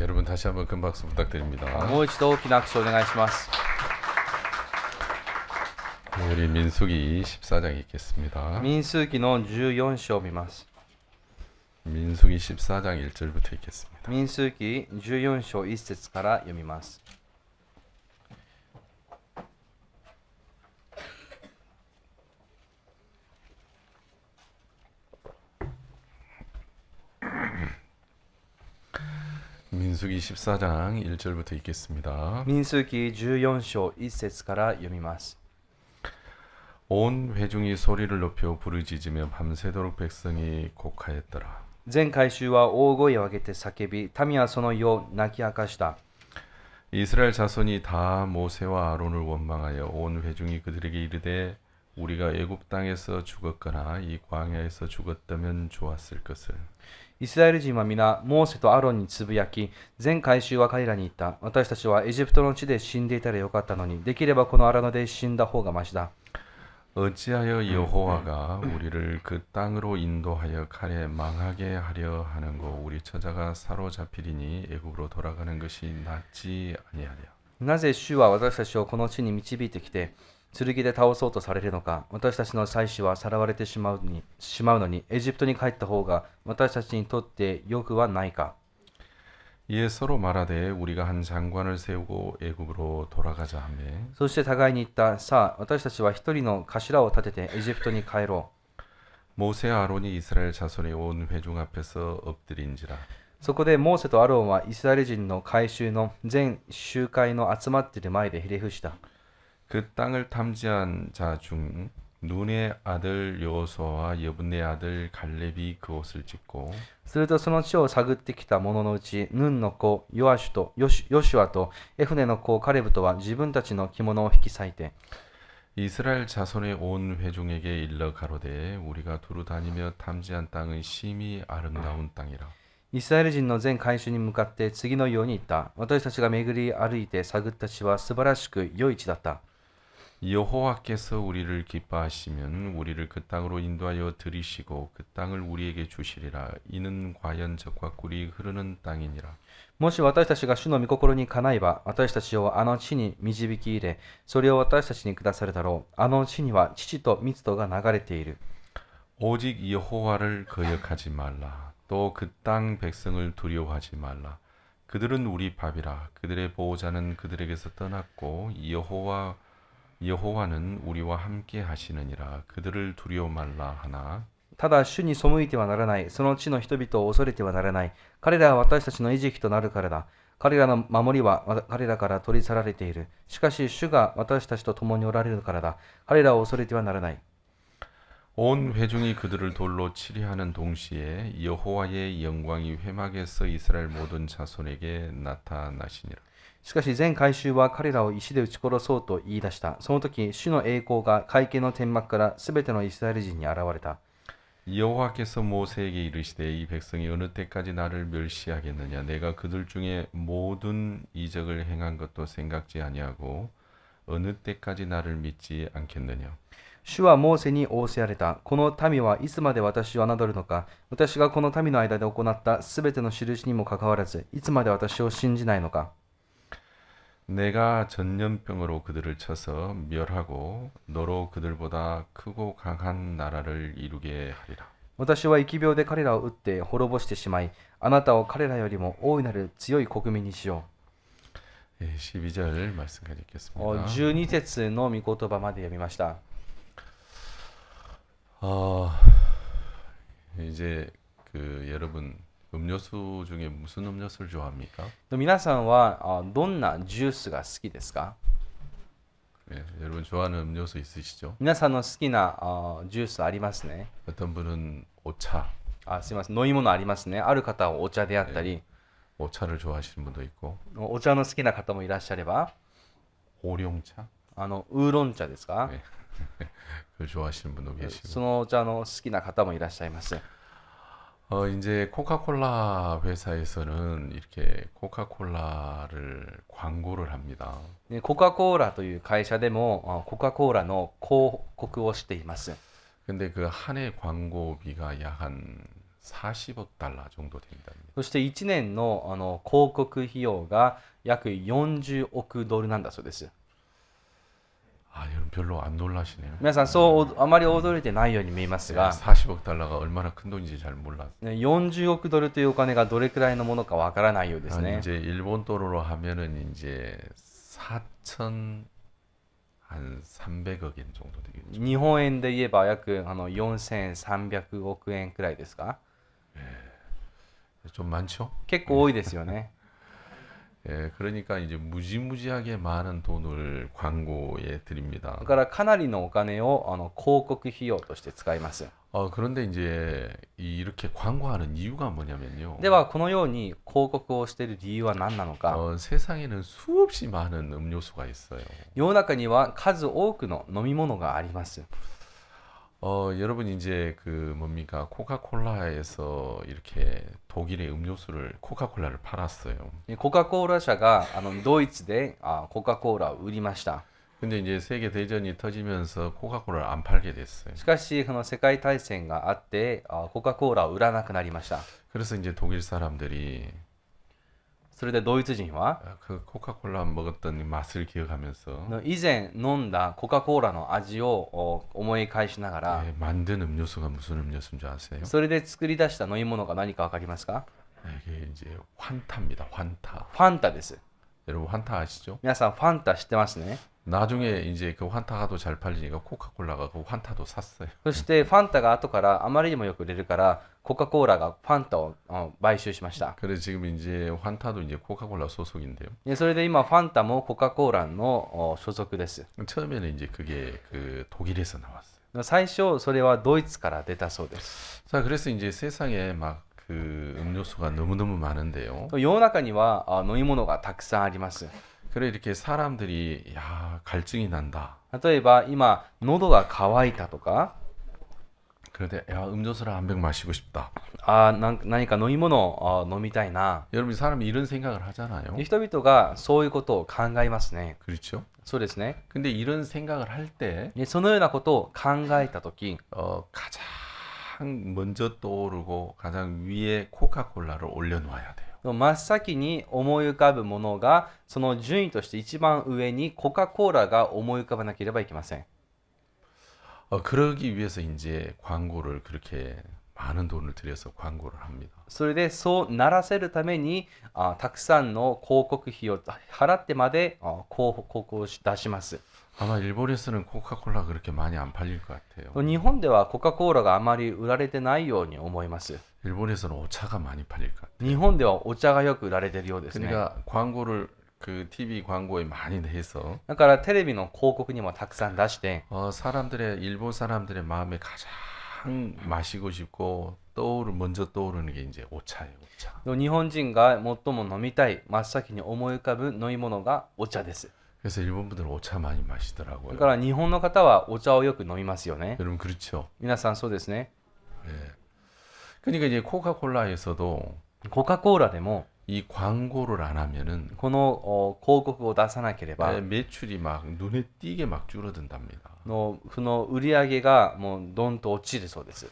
여러분 다시 한번 큰 박수 부탁드립니다. もう一度大きな拍手をお願いします。 우리 민수기 14장 읽겠습니다. 民数記の14章を見ます。 민수기 14장 1절부터 읽겠습니다. 民数記14章1節から読みます。 민수기 14장 1절부터 읽겠습니다. 民数記14章1節から読みます。 온 회중이 소리를 높여 부르짖으며 밤새도록 백성이 곡하였더라. 全会衆は大声を上げて叫び、民はその世を泣き明かした。 이스라엘 자손이 다 모세와 아론을 원망하여 온 회중이 그들에게 이르되 우리가 애굽 땅에서 죽었거나 이 광야에서 죽었다면 좋았을 것을. イスラエル人は皆、モーセとアロンにつぶやき、全会衆は彼らに言った。私たちはエジプトの地で死んでいたらよかったのに、できればこの荒野で死んだ方がましだ。 어찌하여 여호와가 우리를 그 땅으로 인도하여 칼에 망하게 하려 하는 고 우리 처자가 사로잡히리니 애굽으로 돌아가는 것이 낫지 아니하랴. なぜ主は私たちをこの地に導いてきて、剣で倒そうとされるのか。私たちの妻子はさらわれてしまうのに、エジプトに帰った方が私たちにとってよくはないか。 이에 서로 말하되 우리가 한 장관을 세우고 애굽으로 돌아가자 하며 そして互いに言った。さあ、私たちは一人の頭を立ててエジプトに帰ろう。 모세와 아론이 이스라엘 자손의 온 회중 앞에서 엎드린지라. そこでモーセとアロンはイスラエル人の会衆の全集会の集まっている前でひれ伏した。 그 땅을 탐지한 자 중 눈의 아들 여호수아와 여분의 아들 갈렙이 그 옷을 찢고 するとその地を探ってきた者のうち、ヌンの子ヨアシュアとエフネの子カレブとは自分たちの着物を引き裂いて、 이스라엘 자손의 온 회중에게 일러 가로되 우리가 두루 다니며 탐지한 땅은 심히 아름다운 땅이라. イスラエル人の全会衆に向かって次のように言った。私たちが巡り歩いて探った地は素晴らしく良い地だった。 여호와께서 우리를 기뻐하시면 우리를 그 땅으로 인도하여 들이시고 그 땅을 우리에게 주시리라. 이는 과연 젖과 꿀이 흐르는 땅이니라. もし私たちが主の御心にかなえば、私たちをあの地に導き入れ、それを私たちにくださるだろう。あの地には乳と蜜とが流れている。 오직 여호와를 거역하지 말라. 또 그 땅 백성을 두려워하지 말라. 그들은 우리 밥이라. 그들의 보호자는 그들에게서 떠났고 여호와는 우리와 함께 하시느니라. 그들을 두려워 말라 하나. ただ主に背いてはならない。その地の人々を恐れてはならない。彼らは私たちの餌食となるからだ。彼らの守りは彼らから取り去られている。しかし主が私たちと共におられるからだ。彼らを恐れてはならない。 온 회중이 그들을 돌로 치리하는 동시에 여호와의 영광이 회막에서 이스라엘 모든 자손에게 나타나시니라. しかし全会衆は彼らを石で撃ち殺そうと言い出した。その時、主の栄光が会見の天幕からすべてのイスラエル人に現れた。 여호와께서 모세에게 이르시되 이 백성이 어느 때까지 나를 멸시하겠느냐. 내가 그들 중에 모든 이적을 행한 것도 생각지 아니하고 어느 때까지 나를 믿지 않겠느냐. 主はモーセに仰せられた。この民はいつまで私を侮るのか。私がこの民の間で行ったすべての印にもかかわらず、いつまで私を信じないのか。 내가 전염병으로 그들을 쳐서 멸하고 너로 그들보다 크고 강한 나라를 이루게 하리라. 私は疫病で彼らを撃って滅ぼしてしまい、あなたを彼らよりも大いなる強い国民にしよ 12절 말씀까지 う。 읽겠습니다. 12節の御言葉まで読みました。 이제 여러분 음료수 중에 무슨 음료수를 좋아합니까? 皆さんはどんなジュースが好きですか？ 여러분 좋아하는 음료수 있으시죠? 皆さんの好きなジュースありますね。 어떤 분은 오차, すいません、飲み物ありますね。ある方はお茶であったり、 오차를 좋아하시는 분도 있고 お茶の好きな方もいらっしゃれば、 오룡차 ウーロン茶ですか？ 네. 그걸 좋아하시는 분도 계시고 そのお茶の好きな方もいらっしゃいます。 이제 코카콜라 회사에서는 이렇게 코카콜라를 광고를 합니다. コカ・コーラという会社でもコカ・コーラの広告をしています。 근데 그 한 해 광고비가 약 한 40억 달러 정도 된답니다. そして1年の広告費用が約40億ドルなんだそうです。 아, 여러분 별로 안 놀라시네요. 皆さんそうあまり驚いてないように見えますが、 40억 달러가 얼마나 큰 돈인지 잘 몰랐어요. 40億ドルというお金がどれくらいのものかわからないようですね。 이제 일본 돈으로 하면은 이제 4천 한 300억 엔 정도 되겠죠. 日本円で言えば約4300億円くらいですか。 좀 많죠? 結構多いですよね。 예, 그러니까 이제 무지무지하게 많은 돈을 광고에 드립니다. だからかなりのお金を広告費用として使います。 그런데 이제 이렇게 광고하는 이유가 뭐냐면요. ではこのように広告をしている理由は何なのか。 세상에는 수없이 많은 음료수가 있어요. 世の中には数多くの飲み物があります。 여러분 이제 그 뭡니까 코카콜라에서 이렇게 독일의 음료수를 코카콜라를 팔았어요. コカ・コーラ社がドイツでコカ・コーラを売りました。 근데 이제 세계 대전이 터지면서 코카콜라를 안 팔게 됐어요. しかし世界大戦があってコカ・コーラを売らなくなりました。 그래서 이제 독일 사람들이 それでドイツ人は 그 코카콜라 먹었던 맛을 기억하면서 以前飲んだコカ・コーラの味を思い返しながら 만든 음료수가 무슨 음료수인 줄 아세요? それで作り出した飲み物が何か分かりますか？ 이게 이제 환타입니다. 환타. ファンタです。 여러분 환타 아시죠? 皆さんファンタ知ってますね。 나중에 이제 그 환타가 더 잘 팔리니까 코카콜라가 그 환타도 샀어요. そしてファンタが後からあまりにもよく売れるからコカ・コーラがファンタを買収しました。 그래서 지금 이제 환타도 이제 코카콜라 소속인데요. でそれで今ファンタもコカ・コーラの所属です。 처음에는 이제 그게 그 독일에서 나왔어요. 最初それはドイツから出たそうです。 자, 그래서 이제 세상에 막 그 음료수가 너무너무 많은데요. 世の中には飲み物がたくさんあります。 그래 이렇게 사람들이 야 갈증이 난다. 例えば今喉が渇いたとか 그런데 야 음료수를 한 병 마시고 싶다. 何か飲み物を飲みたいな。 여러분 사람이 이런 생각을 하잖아요. 人々がそういうことを考えますね。 그렇죠? そうですね。 근데 이런 생각을 할 때 でそのようなことを考えたとき、 가장 먼저 떠오르고 가장 위에 코카콜라를 올려놓아야 돼요. 真っ先に思い浮かぶものがその順位として一番上にコカ・コーラが思い浮かばなければいけません。 그러기 위해서 이제 광고를 그렇게 많은 돈을 들여서 광고를 합니다. それでそうならせるためにたくさんの広告費を払ってまで広告を出します。 아마 일본에서는 코카콜라가 그렇게 많이 안 팔릴 것 같아요. 日本ではコカ・コーラがあまり売られてないように思います。 일본에서는 오차가 많이 팔릴 것 같아요. 日本ではお茶がよく売られているようですね。 그러니까 광고를 그 TV 광고에 많이 해서 だからテレビの広告にもたくさん出して 사람들의 일본 사람들의 마음에 가장 마시고 싶고 먼저 떠오르는 게 이제 오차예요. 오차. 日本人が最も飲みたい真っ先に思い浮かぶ飲み物がお茶です。 그래서 일본 분들은 오차 많이 だ 마시더라고요. から日本の方はお茶をよく飲みますよね。 여러분 그렇죠? 皆さんそうですね。 그러니까 이제 코카콜라에서도 コカ・コーラでも 이 광고를 안 하면은 この広告を出さなければ 매출이 막 눈에 띄게 막 줄어든답니다. その売り上げがもうどんと落ちるそうです。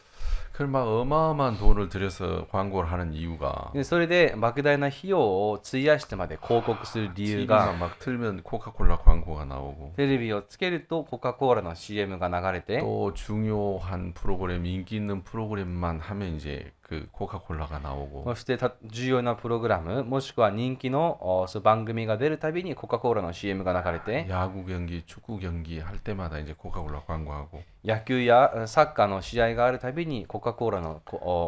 그럼 막 어마어마한 돈을 들여서 광고를 하는 이유가 でそれで莫大な費用を費やしてまで広告する理由が TV만 막 틀면 코카콜라 광고가 나오고 テレビをつけるとコカ・コーラの CM が流れて 또 중요한 프로그램 인기 있는 프로그램만 하면 이제 그 코카콜라가 나오고 そして重要なプログラムもしくは人気のそう番組が出るたびにコカ・コーラの CM が流れて 야구 경기, 축구 경기 할 때마다 이제 코카콜라 광고하고 野球やサッカーの試合があるたびにコカ・コーラの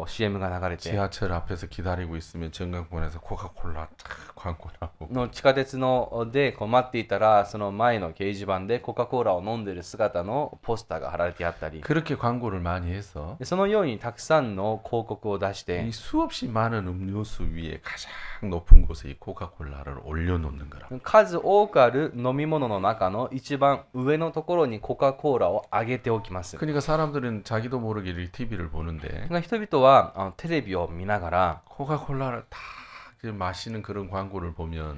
CM が流れて 지하철 앞에서 기다리고 있으면 전광판에서 코카콜라 탁 광고 나오고 の地下鉄ので待っていたらその前の掲示板でコカ・コーラを飲んでいる姿のポスターが貼られてあったり 그렇게 광고를 많이 해서 でそのようにたくさんの広告を出して 이 수없이 많은 음료수 위에 가장 높은 곳에 이 코카콜라를 올려놓는 거라. 数多くある飲み物の中の一番上のところにコカ・コーラを上げておきます。 그러니까 사람들은 자기도 모르게 이렇게 TV를 보는데 人々はテレビを見ながら 코카콜라를 다 마시는 그런 광고를 보면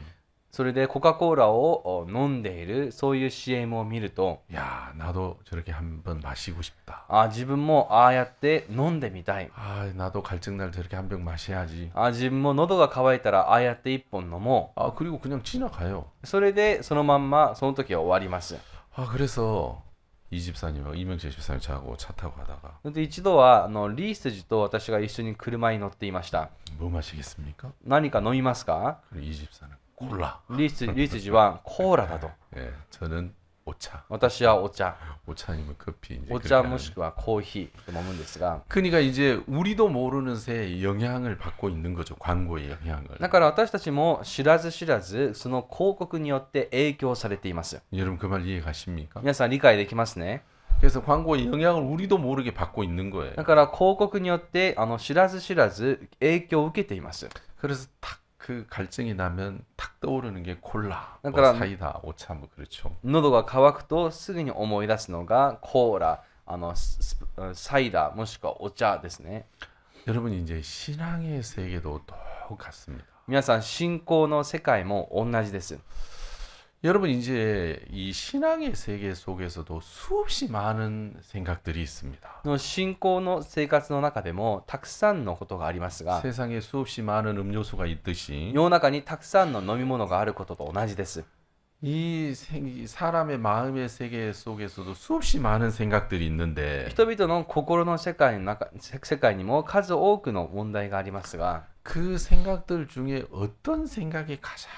それでコカ・コーラを飲んでいるそういう CM を見ると 야, 나도 저렇게 한번 마시고 싶다. 自分もああやって飲んでみたい 아, 나도 갈증날 저렇게 한 병 마셔야지. 自分も喉が渇いたらああやって一本飲も 아, 그리고 그냥 지나가요. うそれでそのまんまその時は終わります 아, 그래서 이 집사님하고 이명재 집사님 저하고 차 타고 가다가 で一度はリースジと私が一緒に車に乗っていました 뭐 마시겠습니까? 何か飲みますか 그리고 이 집사는 콜라. リースジはコーラだと 예, 저는 오차. 私はお茶 오차 아니면 커피. 이제 お 그렇게 茶 하는 もしくはコーヒーと飲むんですが 그러니까 이제 우리도 모르는 새에 영향을 받고 있는 거죠. 광고의 영향을. だから私たちも知らず知らずその広告によって影響されています 여러분 그 말 이해 가십니까? 皆さん理解できますね 그래서 광고의 영향을 우리도 모르게 받고 있는 거예요. だから広告によって知らず知らず影響を受けています 그래서 탁 그 갈증이 나면 탁 떠오르는 게 콜라, 뭐 그러니까 사이다, 오차 뭐 그렇죠. 喉が渇くとすぐに思い出すのがコーラサイダーもしくはお茶ですね 여러분 이제 신앙의 세계도 똑같습니다. 皆さん信仰の世界も同じです 여러분 이제 이 신앙의 세계 속에서도 수없이 많은 생각들이 있습니다. 信仰の生活の中でもたくさんのことがありますが 세상에 수없이 많은 음료수가 있듯이 世の中にたくさんの飲み物があることと同じです 이 사람의 마음의 세계 속에서도 수없이 많은 생각들이 있는데 人々の心の世界にも数多くの問題がありますが 그 생각들 중에 어떤 생각이 가장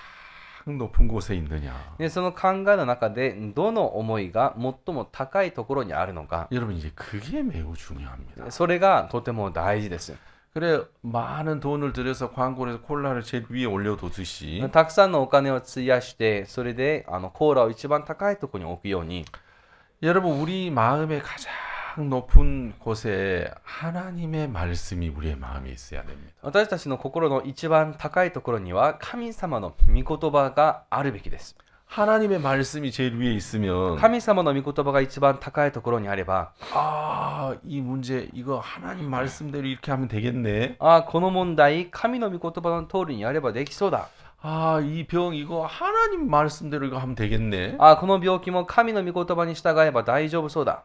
높은 곳에 있느냐? でその考えの中でどの思いが最も高いところにあるのか 여러분 이제 그게 매우 중요합니다. それがとても大事です 그래 많은 돈을 들여서 광고를 해서 콜라를 제일 위에 올려두듯이 たくさんのお金を費やしてそれでコーラを一番高いところに置くように 여러분 우리 마음의 가장 높은 곳에 하나님의 말씀이 우리의 마음에 있어야 됩니다. 私たちの心の一番高いところには神様の御言葉があるべきです 하나님의 말씀이 제일 위에 있으면 神様の御言葉が一番高いところにあれば 아, 이 문제 이거 하나님 말씀대로 이렇게 하면 되겠네. この問題神の御言葉の通りにやればできそうだ 아, 이 병 이거 하나님 말씀대로 이거 하면 되겠네. この病気も神の御言葉に従えば大丈夫そうだ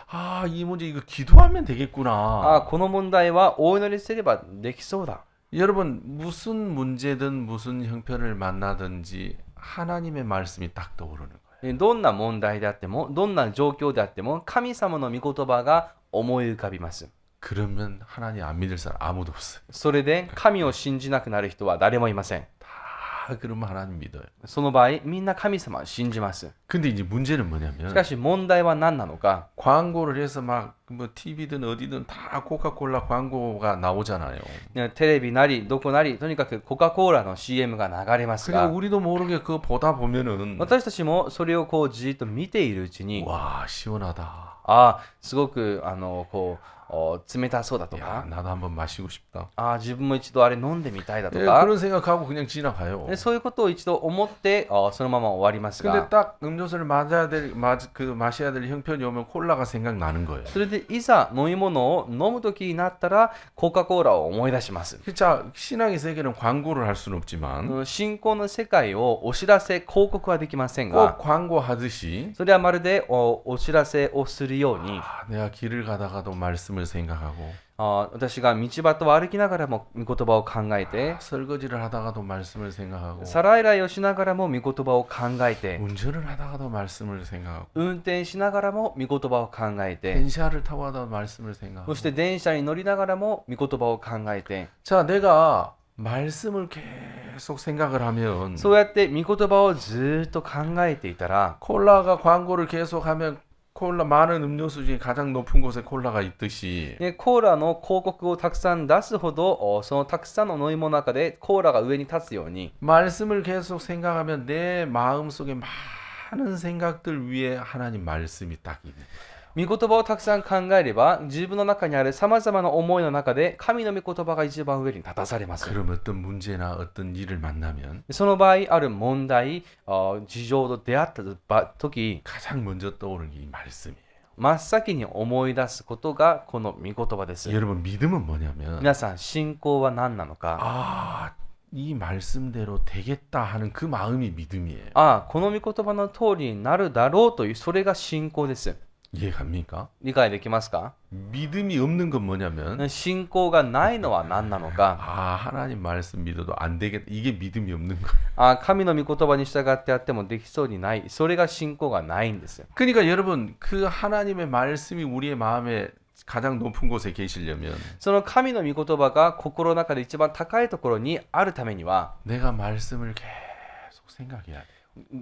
아, 이 문제 이거 기도하면 되겠구나. この問題はお祈りすればできそうだ 여러분 무슨 문제든 무슨 형편을 만나든지 하나님의 말씀이 딱 떠오르는 거예요. どんな問題であってもどんな状況であっても神様の御言葉が思い浮かびます 그러면 하나님 안 믿을 사람 아무도 없어요. それで神を信じなくなる人は誰もいません 다 그러면 하나님 믿어요. その場合みんな神様を信じます 근데 이제 문제는 し 뭐냐면 かし問題は何なのか 광고를 해서 막 뭐 TV든 어디든 다 코카콜라 광고가 나오잖아요. テレビなりどこなりとにかくコカ・コーラの CM が流れます 그러니까 が 우리도 모르게 그거 보다 보면은 私たちもそれをこうじっと見ているうちに 와 시원하다. すごく冷たそうだと 야 か 나도 한번 마시고 싶다. 自分も一度あれ飲んでみたいだと 예, か 그런 생각하고 그냥 지나가요. でそういうことを一度思ってそのまま終わります 근데 が 딱 음료수를 마셔야 될 형편이 오면 콜라가 생각나는 거예요. それでいざ飲み物を飲む時になったらコカ・コーラを思い出します 자, 신앙의 세계는 광고를 할 수는 없지만 信仰の世界をお知らせ広告はできません 꼭 が 광고하듯이 それはまるでお知らせをするように 내가 길을 가다가도 말씀을 생각하고 私が道端を歩きながらも御言葉を考えて 설거지를 하다가도 말씀을 생각하고 皿洗いをしながらも御言葉を考えて 운전을 하다가도 말씀을 생각하고 運転しながらも御言葉を考えて 電車를 타고 하다가 말씀을 そ 생각하고 して電車に乗りながらも御言葉を考えて 자, 내가 말씀을 계속 생각을 하면 そうやって御言葉をずっと考えていたら 콜라가 광고를 계속하면 콜라 많은 음료수 중에 가장 높은 곳에 콜라가 있듯이 コーラの広告をたくさん出すほどそのたくさんの飲み物の中でコーラが上に立つように 말씀을 계속 생각하면 내 마음속에 많은 생각들 위에 하나님 말씀이 딱 있는 거예요. 御言葉をたくさん考えれば自分の中にあるさまざまな思いの中で神の御言葉が一番上に立たされます 그럼 어떤 문제나 어떤 일을 만나면 その場合ある問題事情と出会った時 가장 먼저 떠오르는 게 이 말씀이에요. 真っ先に思い出すことがこの御言葉です 여러분 믿음은 뭐냐면 皆さん信仰は何なのか 아 이 말씀대로 되겠다 하는 그 마음이 믿음이에요. ああ、この御言葉の通りになるだろうという、それが信仰です。 이해갑니까? 理解できますか？ 믿음이 없는 건 뭐냐면 信仰がないのは何なのか。 아 하나님 말씀 믿어도 안 되겠다. 이게 믿음이 없는 거예요. ああ、神の御言葉に従ってやってもできそうにない。それが信仰がないんですよ。 그러니까 여러분 그 하나님의 말씀이 우리의 마음에 가장 높은 곳에 계시려면 その神の御言葉が心の中で一番高いところにあるためには、 내가 말씀을 계속 생각해야 돼요.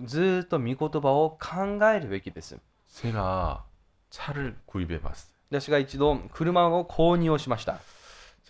ずーっと御言葉を考えるべきです。 제가 차를 구입해 봤어요. 私が一度車を購入をしました。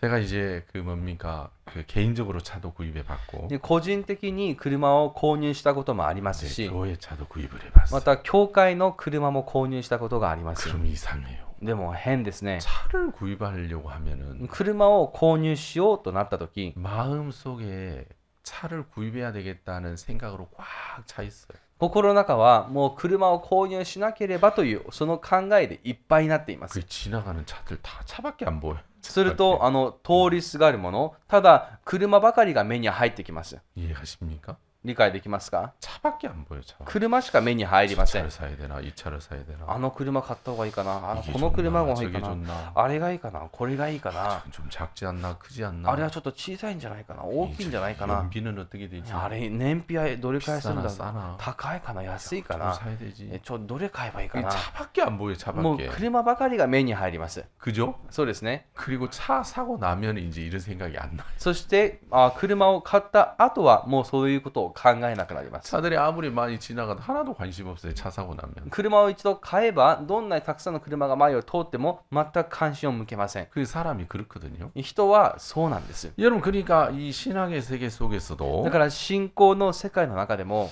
제가 이제 그 뭡니까 그 개인적으로 차도 구입해 봤고 で個人的に車を購入したこともありますし、 교회 차도 구입을 ま 해봤어요. た教会の車も購入したことがあります。 그럼 이상해요. でも変ですね。 차를 구입하려고 하면은 車を購入しようとなった時、 마음 속에 차를 구입해야 되겠다는 생각으로 꽉 차 있어요. 心の中はもう車を購入しなければというその考えでいっぱいになっています。 그 지나가는 차들 다 차밖에 안 보여. すると通りすがるもの、ただ車ばかりが目に入ってきます。 이해가십니까? 理解できますか？ 차밖에 안 보여. 차. 車しか目に入りません。 차를 사야 되나 이 차를 사야 되나. あの車買った方がいいかな、 이게 この車 좋나 がいい 저게 かな、 좋나. あれがいいかな、これがいいかな、 좀 작지 않나 크지 않나. あれはちょっと小さいんじゃないかな、大きいんじゃないかな、 연비는 어떻게 되지? あれ燃費はどれくらいするん 비싸나 だ、 싸나. 高いかな、安いか 좀 な、 사야 되지. どれ買えばいいか 이 な。 차밖에 안 보여. もう 차밖에. 車ばかりが目に入ります。 그죠? そうですね。 그리고 차 사고 나면 이제 이런 생각이 안 나. そして車を買った後はもうそういうことを考えなくなります。 차들이 아무리 많이 지나가도 하나도 관심 없어요. 차 사고 나면. 車を一度買えばどんなにたくさんの車が前を通っても全く関心を向けません。 그 사람이 그렇거든요. 人はそうなんです。 여러분 그러니까 이 신앙의 세계 속에서도 だから信仰の世界の中でも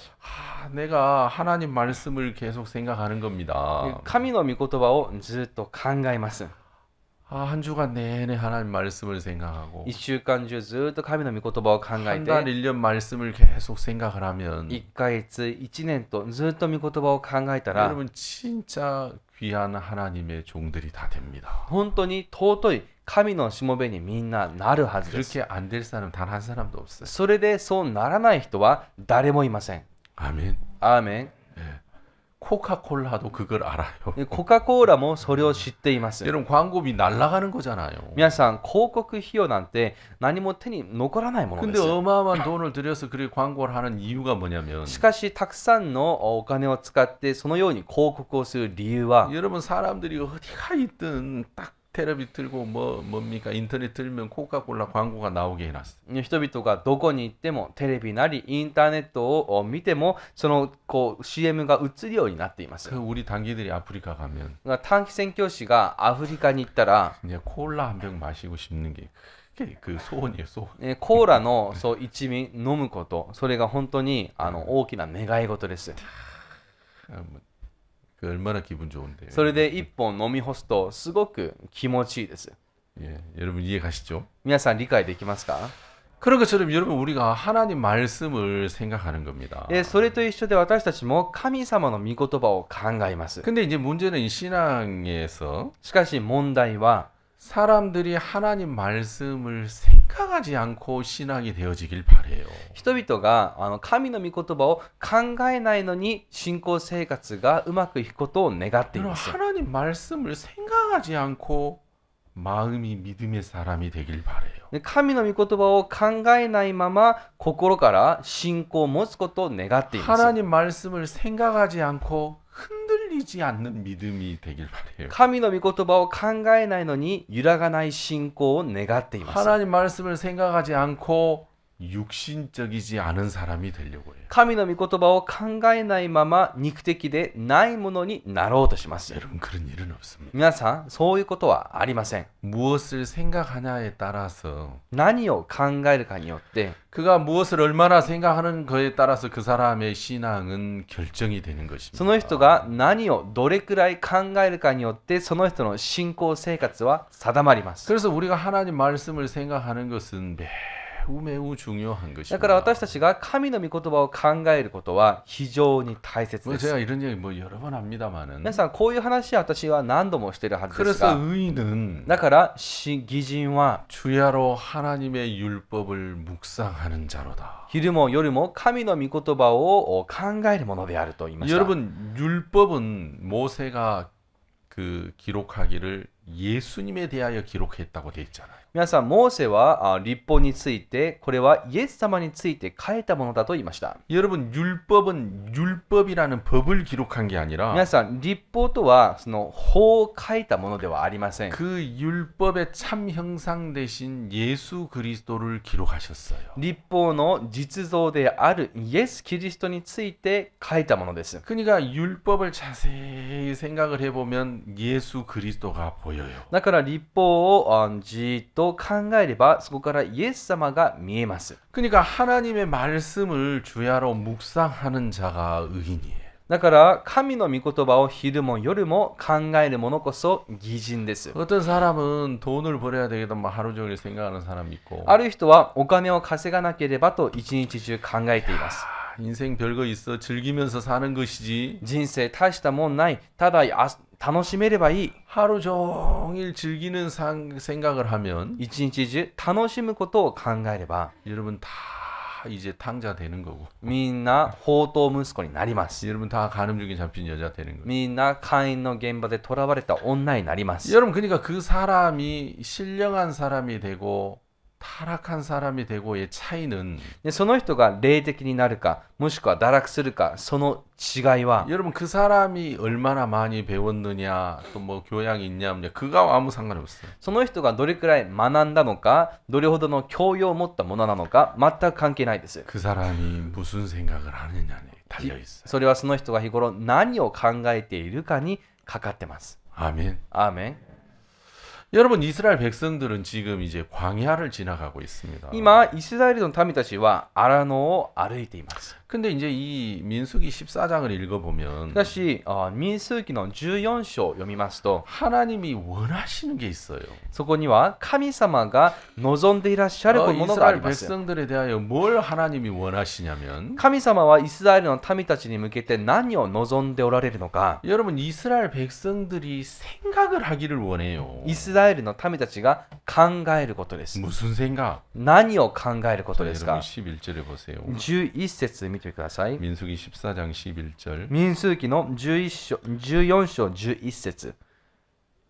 내가 하나님 말씀을 계속 생각하는 겁니다. 神の御言葉をずっと考えます。 한 주간 내내 하나님 말씀을 생각하고 1週間中ずっと神の御言葉を考え 한 달て 1년 말씀을 계속 생각을 하면 1ヶ月1年とずっと御言葉を考えたら 여러분 진짜 귀한 하나님의 종들이 다 됩니다. 本当に尊い神のしもべにみんななるはずです。 그렇게 안 될 사람 단 한 사람도 없어요. それでそうならない人は誰もいません。 아멘. アーメン。 코카콜라도 그걸 알아요. コカ・コーラもそれを知っています。 여러분 광고비 날아가는 거잖아요. 皆さん、広告費用なんて何も手に残らないもので 근데 す。 어마어마한 돈을 들여서 그렇게 광고를 하는 이유가 뭐냐면 しかし、たくさんのお金を使ってそのように広告をする理由は、 여러분 사람들이 어디가 있든 딱 텔레비 틀고 뭡니까 인터넷 틀면 코카콜라 광고가 나오게 해놨어. 人々がどこに行ってもテレビなりインターネットを見てもそのCM が映るようになっています。 그 우리 단기들이 아프리카 가면 短期宣教師がアフリカに行ったら 이제 콜라 한 병 마시고 싶는 게 그게 그 소원이에요. 소원. コーラの一味飲むこと、それが本当に大きな願い事です。 그 얼마나 기분 좋은데요. それで一本飲み干すとすごく気持ちいいです。 예, 여러분 이해 가시죠? 皆さん理解できますか？ 그런 것처럼 여러분 우리가 하나님 말씀을 생각하는 겁니다. それと一緒で私たちも神様の御言葉を考えます。 근데 이제 문제는 이 신앙에서 しかし問題は 사람들이 하나님 말씀을 생각하지 않고 신앙이 되어지길 바래요. 人々が神の御言葉を考えないのに信仰生活がうまくいくことを願ってい 여러분 ます。 하나님 말씀을 생각하지 않고 마음이 믿음의 사람이 되길 바래요. で神の御言葉を考えないまま心から信仰を持つことを願っています。 하나님 말씀을 생각하지 않고 흔들리지 않는 믿음이 되길 바래요. 神の御言葉を考えないのに揺らがない信仰を願っています。 하나님 말씀을 생각하지 않고 육신적이지 않은 사람이 되려고 해요. 神の御言葉を考えないまま肉的でないものになろうとします。 여러분 그런 일은 없습니다. 皆さん、そういうことはありません。 무엇을 생각하냐에 따라서 何を考えるかによって、 그가 무엇을 얼마나 생각하는 거에 따라서 그 사람의 신앙은 결정이 되는 것입니다. その人が何をどれくらい考えるかによってその人の信仰生活は定まります。 그래서 우리가 하나님 말씀을 생각하는 것은 매우 매우 중요한 だから 것입니다. 私たちが神の御言葉を考えることは非常に大切 뭐 です。 제가 이런 얘기 뭐 여러 번 합니다만은 皆さん、こういう話は私は何度もしているはずです 그래서 が、 의인은 だから義人は 주야로 하나님의 율법을 묵상하는 자로다. 昼も夜も神の御言葉を考えるものであると言いました。 여러분 율법은 모세가 그 기록하기를 예수님에 대하여 기록했다고 돼 있잖아요. 皆さん、モーセは律法について、これはイエス様について書いたものだと言いました。 여러분 율법은 율법이라는 법을 기록한 게 아니라 皆さん、律法とはその法を書いたものではありません。 그 율법의 참 형상 대신 예수 그리스도를 기록하셨어요. 律法の実像であるイエス・キリストについて書いたものです。 그러니까 율법을 자세히 생각을 해보면 예수 그리스도가 보여요. だから律法をじっと考えればそこからイエス様が見えます。 그러니까 하나님의 말씀을 주야로 묵상하는 자가 의인이에요. だから神の御言葉を昼も夜も考える者こそ義人です。 어떤 사람은 돈을 벌어야 되겠다 뭐 하루 종일 생각하는 사람이 있고 ある人はお金を稼がなければと一日中考えています。 인생 별거 있어 즐기면서 사는 것이지 人生大したもんない。ただ楽しめればいい。 하루 종일 즐기는 생각을 하면 一日中楽しむことを考えれば 여러분 다 이제 탕자 되는 거고 みんな放蕩息子になります。 여러분 다 간음 중에 잡힌 여자 되는 거예요. みんな会員の現場で囚われた女になります。 여러분 그러니까 그 사람이 신령한 사람이 되고 타락한 사람이 되고의 차이는 でその人が霊的になるかもしくは堕落するかその違いは 여러분 그 사람이 얼마나 많이 배웠느냐 또 뭐 교양이 있냐 없냐 그거와 아무 상관이 없어요. その人がどれくらい学んだのかどれほどの教養を持ったものなのか全く関係ないです。 그 사람이 무슨 생각을 하느냐에 달려 있어요. それはその人が日頃何を考えているかにかかってます。 아멘. アーメン。 여러분 이스라엘 백성들은 지금 이제 광야를 지나가고 있습니다. 今イスラエルの民たちは荒野を歩いています。 근데 이제 이 민수기 14장을 し 읽어보면 かし民数記の14章を読みますと 하나님이 원하시는 게 있어요. そこには神様が望んでいらっしゃるものがあり 이스라엘 ます。 백성들에 대하여 뭘 하나님이 원하시냐면 神様はイスラエルの民たちに向けて何を望んでおられるのか。 여러분 이스라엘 백성들이 생각을 하기를 원해요. イスラエルの民たちが考えることです。 무슨 생각? 何を考えること 자, です 여러분 か。 11절에 보세요. 11節見てください。 민수기 14장 11절 民数記の14章11節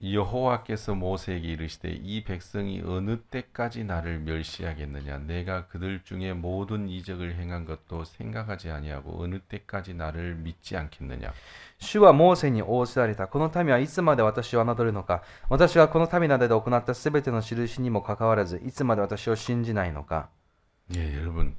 여호와께서 모세에게 이르시되 이 백성이 어느 때까지 나를 멸시하겠느냐 내가 그들 중에 모든 이적을 행한 것도 생각하지 아니하고 어느 때까지 나를 믿지 않겠느냐 主はモーセに仰せられた。この民はいつまで私を侮るのか。私がこの民などで行ったすべての印にもかかわらず、いつまで私を信じないのか。 예, 여러분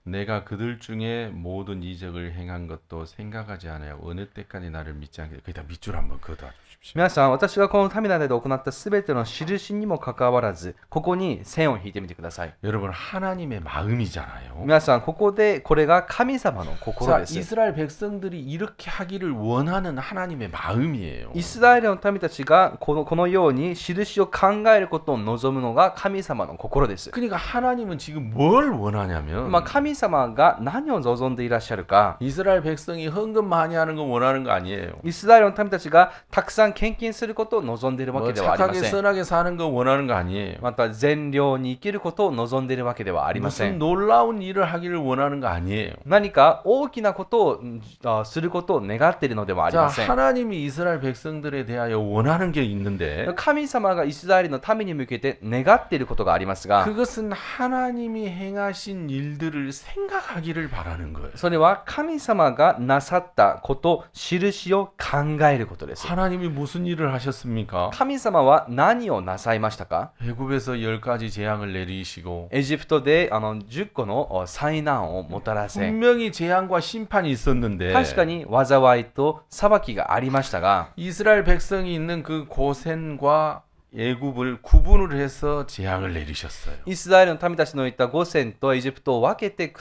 내가 그들 중에 모든 이적을 행한 것도 생각하지 아니하고 어느 때까지 나를 믿지 않겠느냐 거기다 밑줄 한번 그어다 주십시오. 皆さん、私がこの民などで行ったすべての印にもかかわらず、ここに線を引いてみてください。 여러분 하나님의 마음이잖아요. 皆さん、ここでこれが神様の心 자, です。 이스라엘 백성들이 이렇게 하기를 원하는 하나님의 마음이에요. イスラエルの民たちがこのように印を考えることを望むのが神様の心です。 그러니까 하나님은 지금 뭘 원하냐면 神様が何を望んでいらっしゃるか。 이스라엘 백성이 헌금 많이 하는 거 원하는 거 아니에요. イスラエルの民たちがたくさん献金することを望んでいるわ 뭐 けではありま 착하게 せん。 선하게 사는 거 원하는 거 아니에요. また善良に生きることを望んでいるわけではありませ 무슨 ん。 놀라운 일을 하기를 원하는 거 아니에요. 何か大きなことをすることを願っているのではあり 자, ません。 하나님이 이스라엘 백성들에 대하여 원하는 게 있는데 神様がイスラエルの民に向けて願っていることがありますが、 그것은 하나님이 행하신 일들을 생각하기를 바라는 거예요. それは神様がなさったこと、印を考えることです。 하나님이 무슨 일을 하셨습니까? 神様は何をなさいましたか。 애굽에서 10가지 재앙을 내리시고 エジプトで10個の災難をもたらせ、 분명히 재앙과 심판이 있었는데 確かに災いと裁きがありましたが、 이스라엘 백성이 있는 그 고센과 애굽을 구분을 해서 재앙을 내리셨어요. イスラエルの民たちのいたゴセンとエジプトを分けて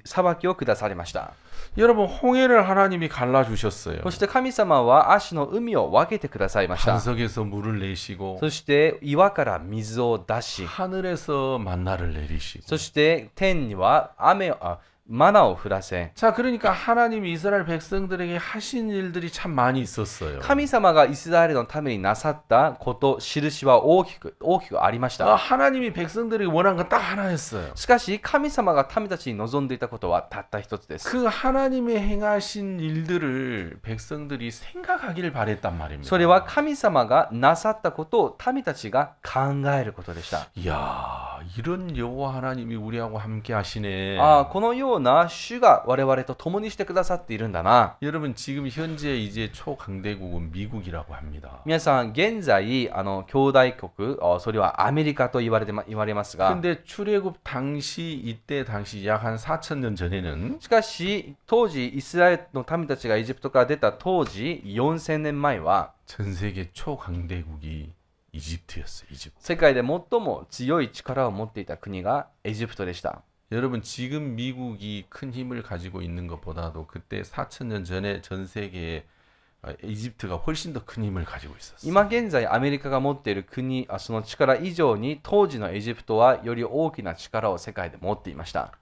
裁きを下されました。 여러분 홍해를 하나님이 갈라 주셨어요. そして神様はアシの海を分けてくださいました。 반석에서 물을 내시고 そして岩から水を出し、 하늘에서 만나를 내리시고 そして天にはマナを降らせ、 자, 그러니까 하나님이 이스라엘 백성들에게 하신 일들이 참 많이 있었어요. 神様がイスラエルのためになさったこと、印は大きくありました。 하나님이 백성들에게 원한 건 딱 하나였어요. しかし神様が民たちに望んでいたことはたった一つです。 그 하나님의 행하신 일들을 백성들이 생각하기를 바랬단 말입니다. それは神様がなさったことを民たちが考えることでした。 이야, 이런 여호와 하나님이 우리하고 함께 하시네. このような主が我々と共にしてくださっているんだな。 여러분 지금 현재 이제 초강대국은 미국이라고 합니다. 皆さん現在兄弟国、それはアメリカと言われますが、 근데 출애굽 이때 당시 약 한 4,000년 전에는 しかし当時イスラエルの民たちがエジプトから出た当時4000年前は 전 세계 초강대국이 이집트였어요. 이집트. 世界で最も強い力を持っていた国がエジプトでした。 여러분 지금 미국이 큰 힘을 가지고 있는 것보다도 그때 4,000년 전에 전 세계에 이집트가 훨씬 더 큰 힘을 가지고 있었어요. 今現在アメリカが持っている国、その力以上に当時のエジプトはより大きな力を世界で持っていました。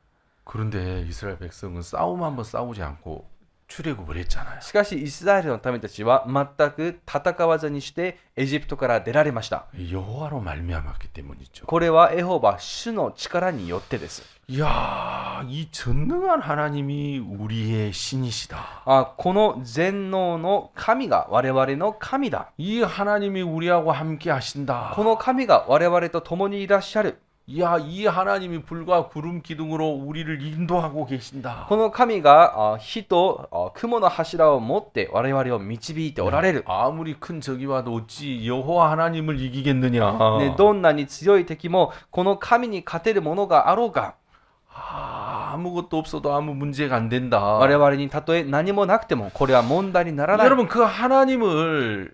그런데 이스라엘 백성은 싸움 한번 싸우지 않고 출애굽을 했잖아요. しかしイスラエルの民たちは全く戦わずにしてエジプトから出られました。 여호와로 말미암았기 때문이죠. これはエホバ主の力によってです。 이야, 이 전능한 하나님이 우리의 신이시다. この全能の神が我々の神だ。 이 하나님이 우리하고 함께 하신다. この神が我々と共にいらっしゃる。 이야, 이 하나님이 불과 구름 기둥으로 우리를 인도하고 계신다. この神が火と雲の柱を持って我々を導いておられる。 아무리 큰 적이 와도 어찌 여호와 하나님을 이기겠느냐. どんなに強い敵もこの神に勝てるものがあろうか。 아무것도 없어도 아무 문제가 안 된다. 我々にたとえ何もなくてもこれは問題にならない。 여러분 그 하나님을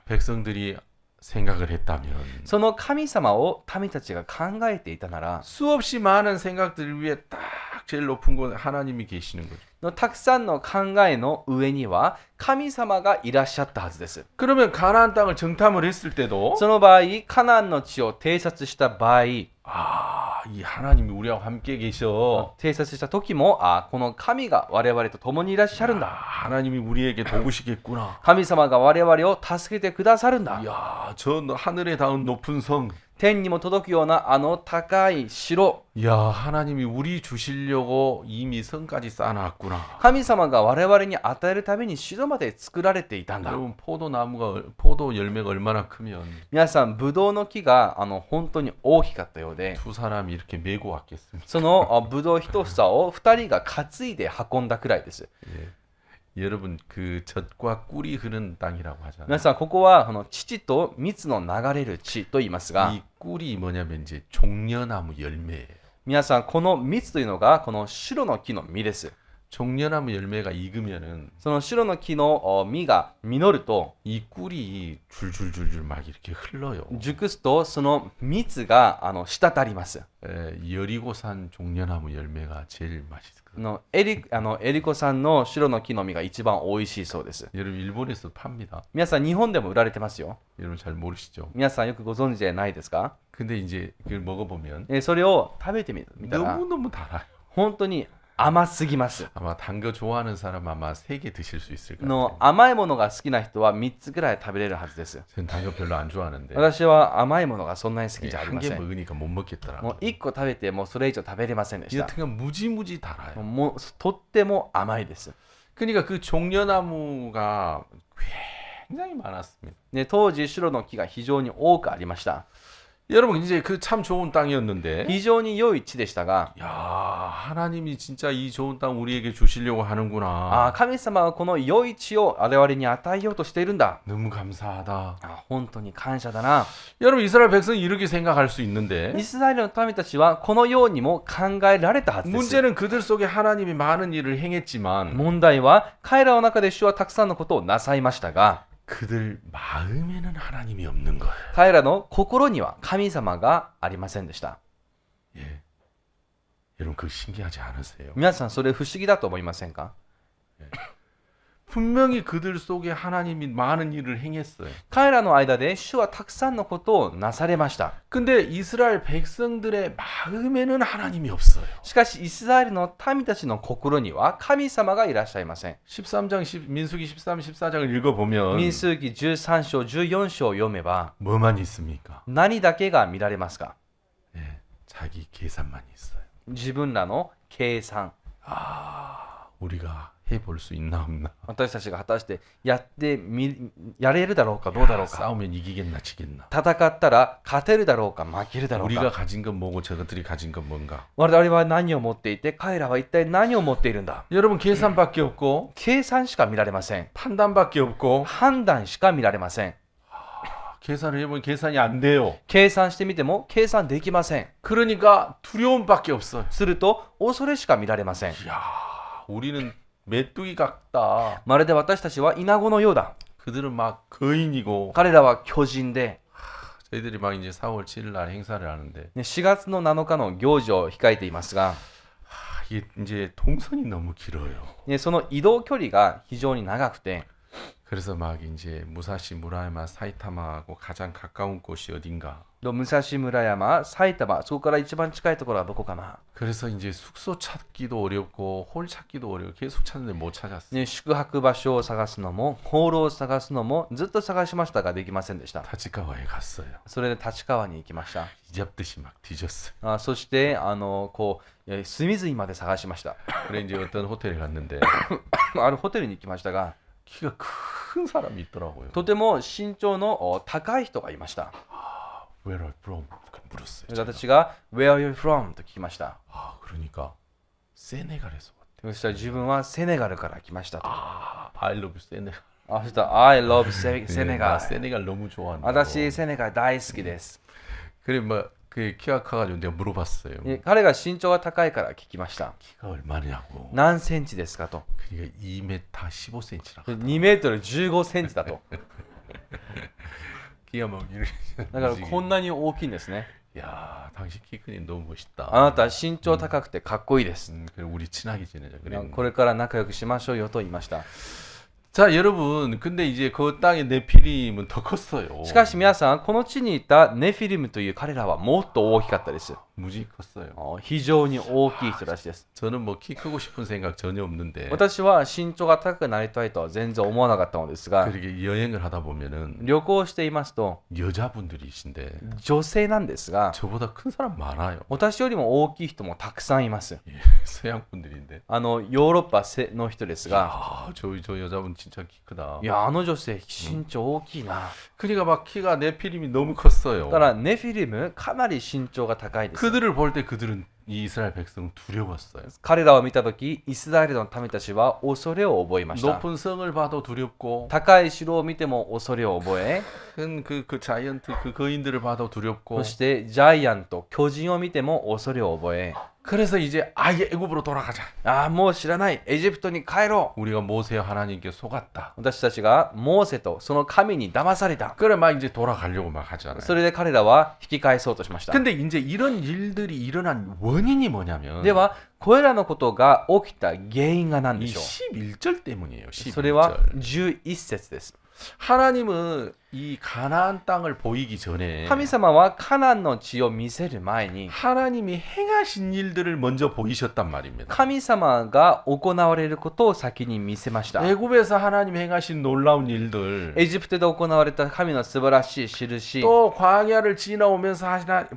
백성들이 생각을 했다면 その神様を民たちが考えていたなら 수없이 많은 생각들 위에 딱 제일 높은 곳에 하나님이 계시는 거죠. たくさんの考えの上には神様がいらっしゃったはずです。 그러면 가나안 땅을 정탐을 했을 때도 その場合カナンの地を偵察した場合 이 하나님이 우리하고 함께 계셔. 偵察した時もこの神が我々と共にいらっしゃるんだ。 하나님이 우리에게 도우시겠구나. 神様が我々を助けてくださるんだ。 이야, 저 하늘에 닿은 높은 성. 天にも届くような高い城。 이야, 하나님이 우리 주시려고 이미 성까지 쌓아놨구나. 神様が我々に与えるために城まで作られていたんだ。 여러분 포도 열매가 얼마나 크면 皆さんブドウの木が本当に大きかったようで 두 사람이 이렇게 메고 왔겠습니다. そのブドウ一房を2人が担いで運んだくらいです。 예. 여러분 그 젖과 꿀이 흐르는 땅이라고 하잖아요. 皆さんここは乳と蜜の流れる地と言いますが 이 꿀이 뭐냐면 이제 종려나무 열매예요. 皆さんこの蜜というのがこの白の木の実です。 종려나무 열매가 익으면은 その白の木の実が実ると 이 꿀이 줄줄줄줄 막 이렇게 흘러요. 熟すとその蜜が滴ります。 여리고산 종려나무 열매가 제일 맛있어요. エリコさんの白の木の実が一番美味しいそうです。 여러분 일본에서 팝니다. 皆さん日本でも売られてますよ。 여러분 잘 모르시죠? 皆さんよくご存知じゃないですか？ 근데 이제 그걸 먹어보면 それを食べてみたら 너무너무 달아요. 本当に甘すぎます。 아마 단 거 좋아하는 사람 아마 3개 드실 수 있을 것 같아요. 甘いものが好きな人は3つぐらい食べれるはずです。 저는 단 거 별로 안 좋아하는데 私は甘いものがそんなに好きじゃありま 한 せ 개 ん。 먹으니까 못 먹겠더라고요. もう1個食べてもうそれ以上食べれませんでした。 여튼간 무지무지 달아요. もうとっても甘いです。 그러니까 그 종려나무가 굉장히 많았습니다. 当時白の木が非常に多くありました。 여러분 이제 그 참 좋은 땅이었는데 非常に良い地でしたが 야 하나님이 진짜 이 좋은 땅 우리에게 주시려고 하는구나. 神様はこの良い地を我々に与えようとしているんだ。 너무 감사하다. 本当に感謝だな。 여러분 이스라엘 백성이 이렇게 생각할 수 있는데 イスラエルの民たちはこのようにも考えられたはずです。 문제는 그들 속에 하나님이 많은 일을 행했지만 問題は彼らの中で主はたくさんのことをなさいましたが 그들 마음에는 하나님이 없는 거예요. 彼らの心には神様がありませんでした。 예. 여러분 그거 신기하지 않으세요? 皆さんそれ不思議だと思いませんか？ 분명히 그들 속에 하나님이 많은 일을 행했어요. 彼らの間で主はたくさんのことをなされました。 근데 이스라엘 백성들의 마음에는 하나님이 없어요. しかしイスラエルの民たちの心には神様がいらっしゃいません。 13장 민수기 13, 14장을 읽어보면 民数記13章14章を読めば 뭐만 있습니까? 何だけが見られますか？ 예, 자기 계산만 있어요. 自分らの計算。 우리가 해볼 수 있나 없나? 私たちが果たしてやれるだろうかどうだろうか。 싸우면 이기겠나 지겠나? 戦ったら勝てるだろうか負けるだろう 우리가 か。 가진 건 뭐고 저것들이 가진 건 뭔가? 我々は何を持っていて彼らは一体何を持っているんだ。 여러분 계산밖에 없고 計算しか見られません。 판단밖에 없고 判断しか見られません。 계산을 해보면 계산이 안 돼요. 計算してみても計算できません。 그러니까 두려움밖에 없어요. すると恐れしか見られません。 이야, 우리는 메뚜기 같다. まるで私たちはイナゴのようだ。 그들은 막 거인이고 彼らは巨人で、 저희들이 막 이제 4월 7일 날 행사를 하는데 4月の7日の行事を控えていますが、 이게 이제 동선이 너무 길어요. その移動距離が非常に長くて、 그래서 막 이제 무사시, 무라야마, 사이타마하고 가장 가까운 곳이 어딘가. 武蔵村山、埼玉、そこから一番近いところはどこかな。 그래서 이제 숙소 찾기도 어렵고 홀 찾기도 어렵고 계속 찾는데 못 찾았어요. 宿泊場所を探すのも、ホールを探すのもずっと探しましたができませんでした。 타치카와에 갔어요. それで立川に行きました。 이잡듯이 막 뒤졌어요. そして隅々まで探しました。 그래 이제 어떤 호텔에 갔는데 あるホテルに行きましたが、 키가 큰 사람이 있더라고요. とても身長の高い人がいました。 Where are you from? 물었어요. 私が Where are you from? と聞きました。 그러니까 세네갈에서 왔대요. そしたら自分はセネガルから来ましたと。 I love 세네갈. そしたら I love セネ 나 ガル。 세네갈 너무 좋아한다. 私セネガル大好きです。 그래 뭐그 키가 커가지고 내가 물어봤어요. 彼が身長が高いから聞きました。 키가 얼마냐고. 何センチですかと。 그러니까 2m 15cm라. 2メートル15センチだと。 키가 막 이렇게. だからこんなに大きいんですね。 야, 당신 키 크니 너무 멋있다. あなた身長高くてかっこいいです。 그래 우리 친하게 지내자. 그래. これから仲良くしましょうよと言いました。 자, 여러분, 근데 이제 그 땅의 네피림은 더 컸어요. しかし皆さん、この地にいたネフィリムという彼らはもっと大きかったです。 무지 컸어요. 非常に大きい人たちです。 저는 뭐 키 크고 싶은 생각 전혀 없는데 私は身長が高くなりたいとは全然思わなかったのですが、 그렇게 여행을 하다 보면은 旅行していますと 여자분들이신데 女性なんですが、 저보다 큰 사람 많아요. 私よりも大きい人もたくさんいます。 서양 분들인데. ヨーロッパの人ですが、 저 여자분 진짜 키 크다. いや、あの女性身長大きいな。 그러니까 막 키가 네피림이 너무 컸어요. だからネフィリムかなり身長が高いです。 그들을 볼 때 그들은 이 이스라엘 백성은 두려웠어요. 彼らを見たとき、イスラエルの民たちは恐れを覚えました。 높은 성을 봐도 두렵고 高い城を見ても恐れを覚え、 큰 그 자이언트 그 거인들을 봐도 두렵고 そしてジャイアント、巨人を見ても恐れを覚え、 그래서 이제 아예 애굽으로 돌아가자. もう知らない、エジプトに帰ろう。 우리가 모세와 하나님께 속았다. 私たちがモーセとその神に騙された。 그래 막 이제 돌아가려고 막 하잖아요. それで彼らは引き返そうとしました。 근데 이제 이런 일들이 일어난 원인이 뭐냐면 では、これらのことが起きた原因が何で 이 しょう。 11절 때문이에요. それは 11절. 11節です。 하나님은 이 가나안 땅을 보이기 전에 神様はカナンの地を見せる前に 하나님이 행하신 일들을 먼저 보이셨단 말입니다. 神様が行われることを先に見せました。 애굽에서 하나님 행하신 놀라운 일들 エジプトで行われた神の素晴らしい印、 또 광야를 지나오면서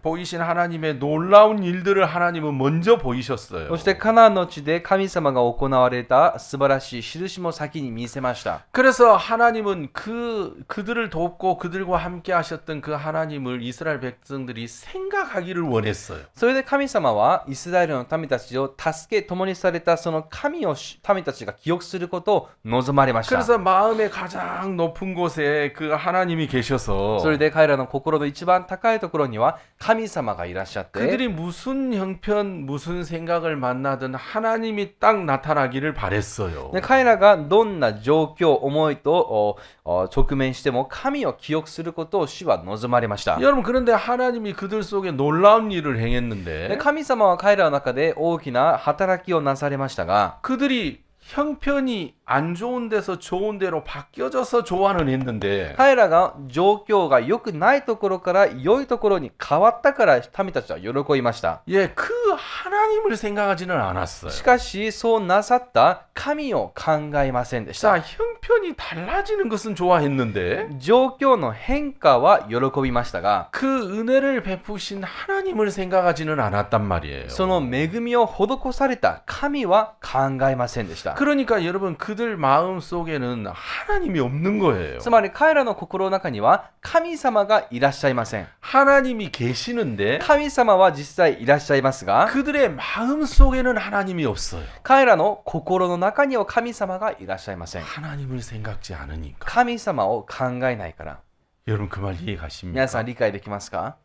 보이신 하나님의 놀라운 일들을 하나님은 먼저 보이셨어요. そしてカナンの地で神様が行われた素晴らしい印も先に見せました。 그래서 하나님은 그들을 돕고 그들과 함께 하셨던 그 하나님을 이스라엘 백성들이 생각하기를 원했어요. それで神様はイスラエルの民たちを助け共にされたその神を民たちが記憶することを望まれました。 그래서 마음의 가장 높은 곳에 그 하나님이 계셔서 それで彼らの心の一番高いところには神様がいらっしゃって、 그들이 무슨 형편 무슨 생각을 만나든 하나님이 딱 나타나기를 바랬어요. で彼らがどんな状況思いと直面しても神を記憶することを主は望まれました。 여러분 그런데 하나님이 그들 속에 놀라운 일을 で 행했는데 神様は彼らの中で大きな働きをなされましたが、 그들이 형편이 안 좋은 데서 좋은 데로 바뀌어져서 조안을 했는데 彼らが状況が良くないところから良いところに変わったから民たちは喜びました。 예, 그 하나님을 생각하지는 않았어요. しかしそうなさった神を考えませんでした。 자, 형편이 달라지는 것은 좋아했는데 状況の変化は喜びましたが、 그 은혜를 베푸신 하나님을 생각하지는 않았단 말이에요. その恵みを施された神は考えませんでした。 그러니까 여러분 그들 마음 속에는 하나님이 없는 거예요. つまり彼らの心の中には神様がいらっしゃいません。 하나님이 계시는데 神様は実際いらっしゃいますが、 그들의 마음 속에는 하나님이 없어요. 彼らの心の中には神様がいらっしゃいません。 하나님을 생각지 않으니까. 神様を考えないから。 여러분 그 말 이해가십니까? 皆さん理解できますか？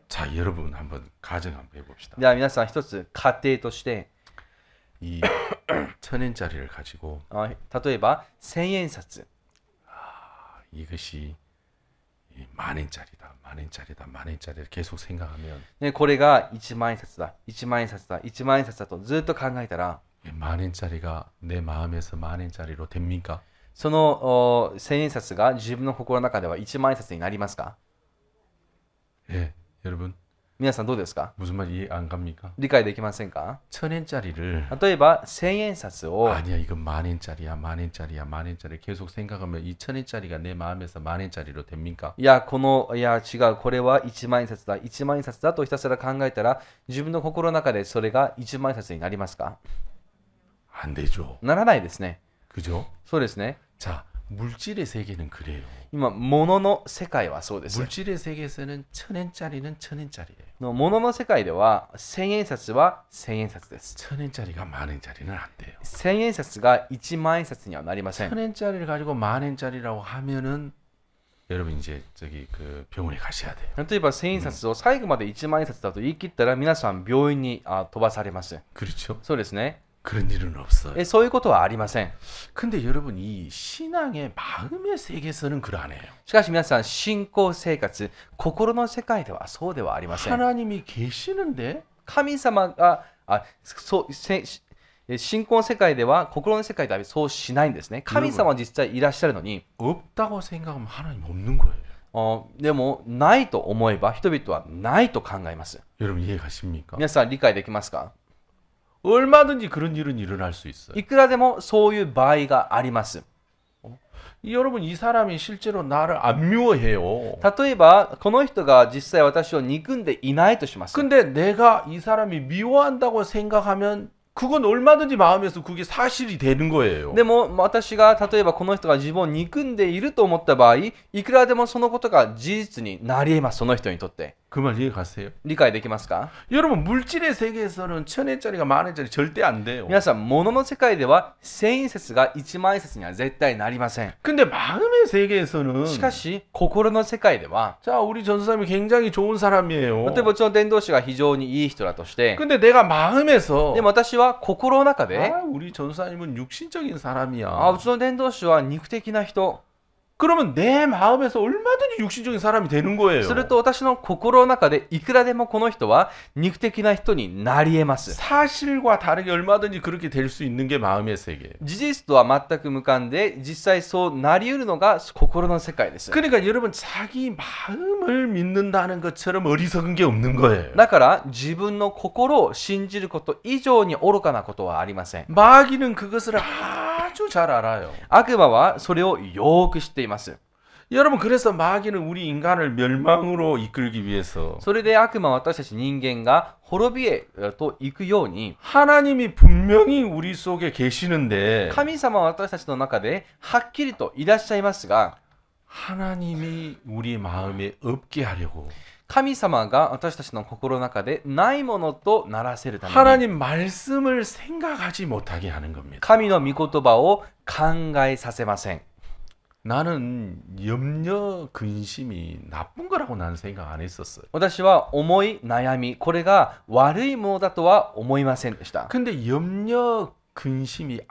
자, 여러분 한번 가정 한번 해봅시다. では皆さん一つ家庭として、 이 천엔짜리를 가지고 例えば千円札、 이것이 만엔짜리다, 만엔짜리다, 만엔짜리를 계속 생각하면 ね、これが1万円札だ、1万円札だ、1万円札だとずっと考えたら、 만엔짜리가 내 마음에서 만엔짜리로 됩니까? その千円札が自分の心の中では1万円札になりますか？ 예, 여러분 皆さんどうですか？ 무슨 말 이해 안 갑니까? 理解できませんか？ 천엔짜리를 例えば千円札を 아니야 이건 만엔짜리야, 만엔짜리야, 만엔짜리 계속 생각하면 이 천엔짜리가 내 마음에서 만엔짜리로 됩니까? いや違う、これは1万円札だ、1万円札だとひたすら考えたら自分の心の中でそれが1万円札になりますか？ 안 되죠. ならないですね。 그죠? そうですね。 자, 물질의 세계는 그래요. 今物の世界はそうです。 물질의 세계에서는 천엔짜리는 천엔짜리예요. の物の世界では千円札は千円札です。 천엔짜리가 만엔짜리는 안 돼요. 千円札が1万円札にはなりません。 천엔짜리를 가지고 만엔짜리라고 하면은 여러분 이제 저기 그 병원에 가셔야 돼요. 例えば千円札を最後まで1万円札だと言い切ったら皆さん病院に飛ばされます。 그렇죠? そうですね。 그런 일은 없어요. そういうことはありません。 근데 여러분 이 신앙의 마음의 세계에서는 그러네요. しかし皆さん信仰生活、心の世界ではそうではありません。 하나님이 계시는데 神様が信仰の世界では心の世界ではそうしないんですね。神様は実際いらっしゃるのに、 없다고 생각하면 하나님 없는 거예요. でもないと思えば人々はないと考えます。 여러분 이해가십니까? 皆さん理解できますか？ 얼마든지 그런 일은 일어날 수 있어요. いくらでもそういう場合があります。 여러분 이 사람이 실제로 나를 안 미워해요. 例えばこの人が実際私を憎んでいないとします。 근데 내가 이 사람이 미워한다고 생각하면 그건 얼마든지 마음에서 그게 사실이 되는 거예요. でも私が例えばこの人が自分を憎んでいると思った場合、いくらでもそのことが事実になり得ます。その人にとって。 그 말 이해 가세요? 理解できますか？ 여러분 물질의 세계에서는 천엔짜리가 만엔짜리 절대 안 돼요. 皆さん物の世界では千円札が1万円札には絶対なりません。 근데 마음의 세계에서는 しかし心の世界では、 자 우리 전사님이 굉장히 좋은 사람이에요. 例えばうちの伝道師が非常にいい人だとして、 근데 내가 마음에서 でも私は心の中で、 아, 우리 전사님은 육신적인 사람이야. うちの伝道師は肉的な人。 그러면 내 마음에서 얼마든지 육신적인 사람이 되는 거예요. すると私の心の中でいくらでもこの人は肉的な人になり得ます。 사실과 다르게 얼마든지 그렇게 될 수 있는 게 마음의 세계예요. 事実とは全く無関で、実際そうなり得るのが心の世界です。 그러니까 여러분 자기 마음을 믿는다는 것처럼 어리석은 게 없는 거예요. だから自分の心を信じること以上に愚かなことはありません。 마귀는 그것을 아주 잘 알아요. 悪魔はそれをよく知っています。 여러분 그래서 마귀는 우리 인간을 멸망으로 이끌기 위해서 それで悪魔は私たち人間が滅びへと行くように、 하나님이 분명히 우리 속에 계시는데 神様は私たちの中ではっきりといらっしゃいますが、 하나님이 우리 마음에 없게 하려고 神様が私たちの心の中でないものとならせるために 하나님 말씀을 생각하지 못하게 하는 겁니다. 神の御言葉を考えさせません。 나는 염려, 근심이 나쁜 거라고 나는 생각 안 했었어요. 私は思い、悩み、これが悪いものだとは思いませんでした。 근데 염려, 근심이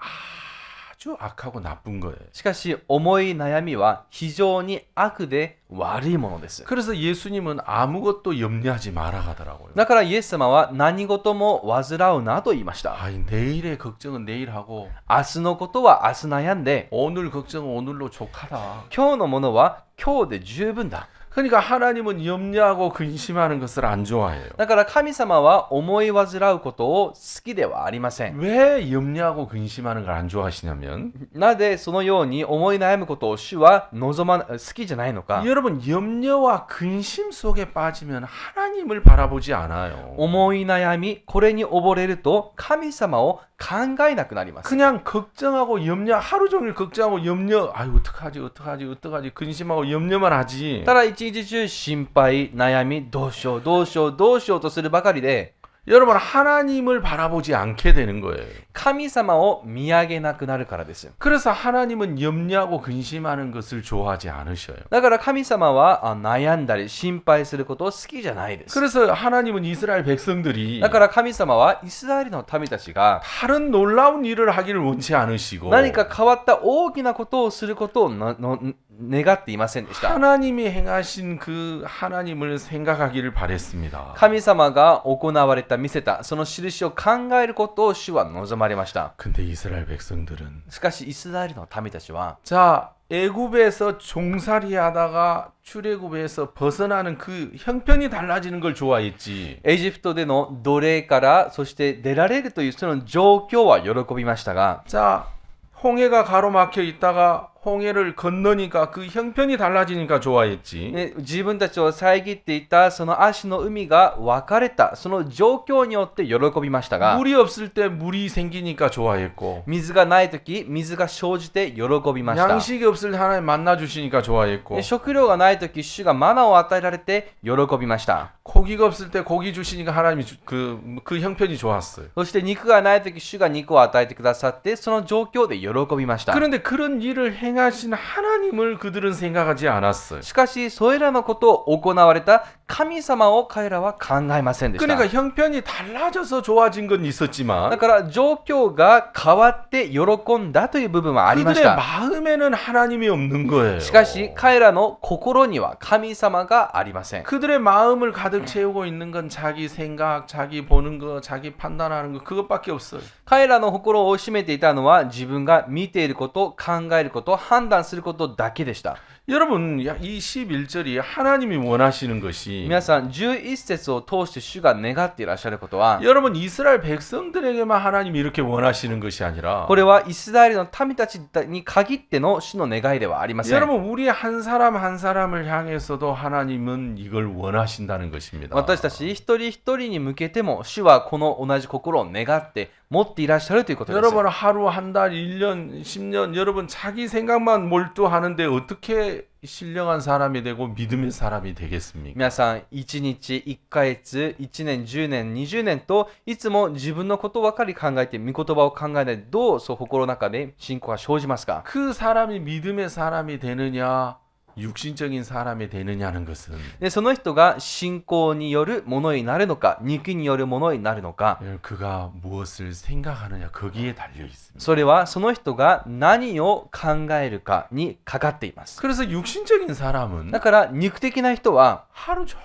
아주 악하고 나쁜 거예요. しかし思い悩みは非常に悪で悪いものです。 그래서 예수님은 아무것도 염려하지 마라 하더라고요. だからイエス様は何事も煩うなと言いました。 아이, 내일의 걱정은 내일 하고 明日のことは明日悩んで、 오늘 걱정은 오늘로 족하다. 今日のものは今日で十分だ。 그러니까 하나님은 염려하고 근심하는 것을 안 좋아해요. だから神様は思い煩うことを好きではありません。 왜 염려하고 근심하는 걸 안 좋아하시냐면 なぜそのように思い悩むことを主は好きじゃないのか。 여러분 염려와 근심 속에 빠지면 하나님을 바라보지 않아요. 思い悩み、これに溺れると神様を考えなくなります。 그냥 걱정하고 염려 하루 종일 걱정하고 염려 아유 어떡하지 근심하고 염려만 하지. ただ一日中心配、悩み、どうしようとするばかりで 여러분 하나님을 바라보지 않게 되는 거예요. 神様を見上げなくなるからです。 그래서 하나님은 염려하고 근심하는 것을 좋아하지 않으셔요. だから神様は悩んだり心配することを好きじゃないです。 그래서 하나님은 이스라엘 백성들이 だから神様はイスラエルの民たちが 다른 놀라운 일을 하기를 원치 않으시고 何か変わった大きなことをすることを願っていませんでした。 하나님이 행하신 그 하나님을 생각하기를 바랬습니다. 神様が行われた見せたその印を考えることを主は望まれました。 근데 이스라엘 백성들은 しかしイスラエルの民たちは 자 애굽에서 종살이하다가 출애굽에서 벗어나는 그 형편이 달라지는 걸 좋아했지. エジプトでの奴隷からそして出られるというその状況は喜びましたが 자 홍해가 가로막혀 있다가 홍해를 건너니까 그 형편이 달라지니까 좋아했지. 自分たちを遮っていたその足の海が分かれたその状況によって喜びましたが 물이 없을 때 물이 생기니까 좋아했고 水がないとき水が生じて喜びました 양식이 없을 때 하나님 만나 주시니까 좋아했고 食料がないとき主がマナを与えられて喜びました 고기가 없을 때 고기 주시니까 하나님이 그 형편이 좋았어요. そして肉がないとき主が肉を与えてくださってその状況で喜びました 그런데 그런 일을 행하신 하나님을 그들은 생각하지 않았어요. しかしそれらのことを行われた神様を彼らは考えませんでした 그러니까 형편이 달라져서 좋아진 건 있었지만 だから状況が変わって喜んだという部分はありまし 그들의 た 마음에는 하나님이 없는 거예요. しかし彼らの心には神様がありません 그들의 마음을 가득 채우고 있는 건 자기 생각, 자기 보는 거, 자기 판단하는 거 그것밖에 없어요. 彼らの心を占めていたのは自分が見ていること、考えること、判断することだけでした。 여러분, 이 11절이 하나님이 원하시는 것이 皆さん、11節を通して主が願っていらっしゃることは 여러분 이스라엘 백성들에게만 하나님이 이렇게 원하시는 것이 아니라 これはイスラエルの民たちに限っての主の願いではありません。 여러분 우리 한 사람 한 사람을 향해서도 하나님은 이걸 원하신다는 것입니다. 私たち一人一人に向けても主はこの同じ心を願って持っていらっしゃるということです。 여러분 하루 한 달 1년 10년 여러분 자기 생각만 몰두하는데 어떻게 신령한 사람이 되고 믿음의 사람이 되겠습니까? 皆さん1日1ヶ月1年10年20年といつも自分のことばかり考えて御言葉を考えないでどうそう心の中で信仰が生じますか 그 사람이 믿음의 사람이 되느냐 육신적인 사람이 되느냐는 것은 でその人が信仰によるものになるのか肉によるものになるのか 그가 무엇을 생각하느냐 거기에 달려 있습니다. それはその人が何を考えるかにかかっています。 그래서 육신적인 사람은 だから肉的な人は 하루 종일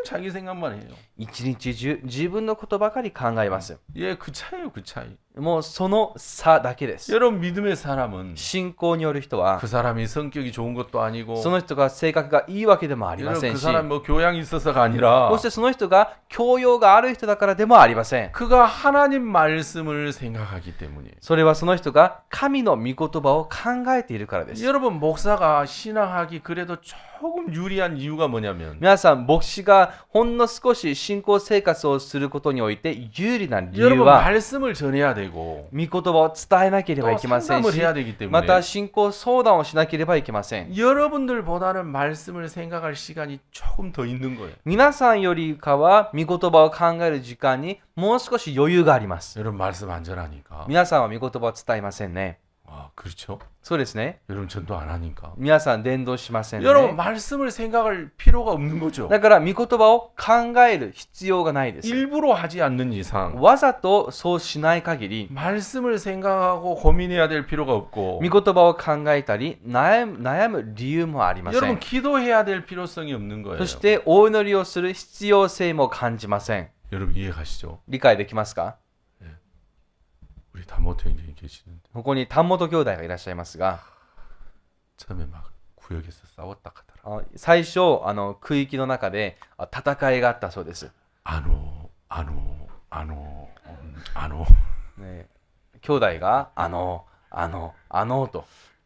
자기 생각만 해요. 一日中自分のことばかり考えます。 예, 그 차이요, 그 차이. もうその差だけです。 여러분 믿음의 사람은 信仰による人は 그 사람이 성격이 좋은 것도 아니고 その人が性格がいいわけでもありませ 여러분 ん 그 し 사람이 뭐 교양이 있어서가 아니라 そしてその人が教養がある人だからでもありません。 그가 하나님 말씀을 생각하기 때문이에요. それはその人が神の御言葉を考えているからです。 여러분 목사가 신앙하기 그래도 조금 유리한 이유가 뭐냐면 皆さん牧師がほんの少し信仰生活をすることにおいて有利な理由 여러분 は 말씀을 전해야 되고 御言葉を伝えなければい 또 けません 상담을 し 해야 되기 ま 때문에 た信仰相談をしなければいけません。 여러분들보다는 말씀을 생각할 시간이 조금 더 있는 거예요. 皆さんよりかは御言葉を考える時間にもう少し余裕があります。 여러분 말씀 안 전하니까 皆さんは御言葉を伝えませんね。 아, 그렇죠. そうですね。 여러분 전도 안 하니까. 皆さん伝道しません 여러분 ね。 말씀을 생각할 필요가 없는 거죠. だから御言葉を考える必要がないです。 일부러 하지 않는 이상 わざとそうしない限り、 말씀을 생각하고 고민해야 될 필요가 없고 御言葉を考えたり悩む理由もありませ 여러분 ん。 기도해야 될 필요성이 없는 거예요. そしてお祈りをする必要性も感じません。 여러분 이해가시죠? 理解できますか？ 우리 다모토 형제님 계시는데 ここに丹本兄弟がいらっしゃいますが、 처음에 막 구역에서 싸웠다 하더라. 最初区域の中で戦いがあったそうです。 안오 ね、兄弟がと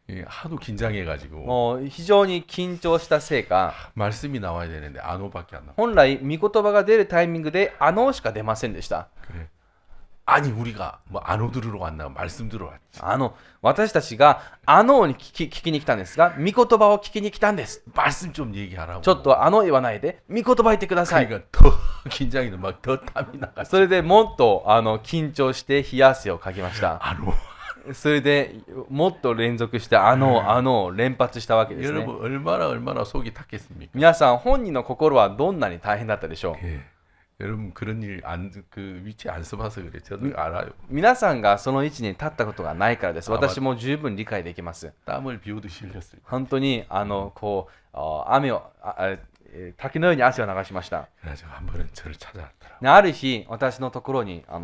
예, 하도 긴장해가지고 もう非常に緊張したせいか、 말씀이 나와야 되는데 안오밖에 안 나와. 本来御言葉が出るタイミングでしか出ませんでした。 그래. 아니 우리가 뭐 안오 들으러 왔나 말씀 들으러 왔지. 私たちがに聞きに来たんですが、御言葉を聞きに来たんです。 말씀 좀 얘기하라고. ちょっと言わないで、御言葉言ってください。 그러니까 더 긴장이 막 더 땀이 나가. それでもっと緊張して冷や汗をかきました。 안오. それでもっと連続してを連発したわけですね。 여러분 얼마나 속이 탔겠습니까? 皆さん本人の心はどんなに大変だったでしょう。 예. 여러분 그런 일 그 위치에 안 써봐서 그래. 저도 알아요. 皆さんがその位置に立ったことがないからです。私も十分理解できます。 땀을 비오듯이 흘렸어요. 本当に雨を滝のように汗を流しました。 그래서 한 번은 저를 찾아왔더라. ある日、私のところに兄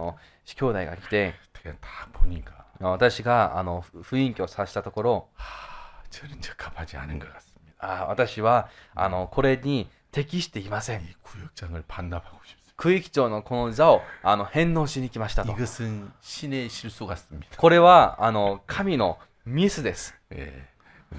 弟が来て、 그냥 다 보니까 私が雰囲気を察したところ、 저는 적합하지 않은 것 같습니다. 私はこれに適していません。 이 구역장을 반납하고 싶습니다. 区域長のこの座を返納しに来ましたと。 이것은 신의 실수 같습니다. これは神のミスです。 예.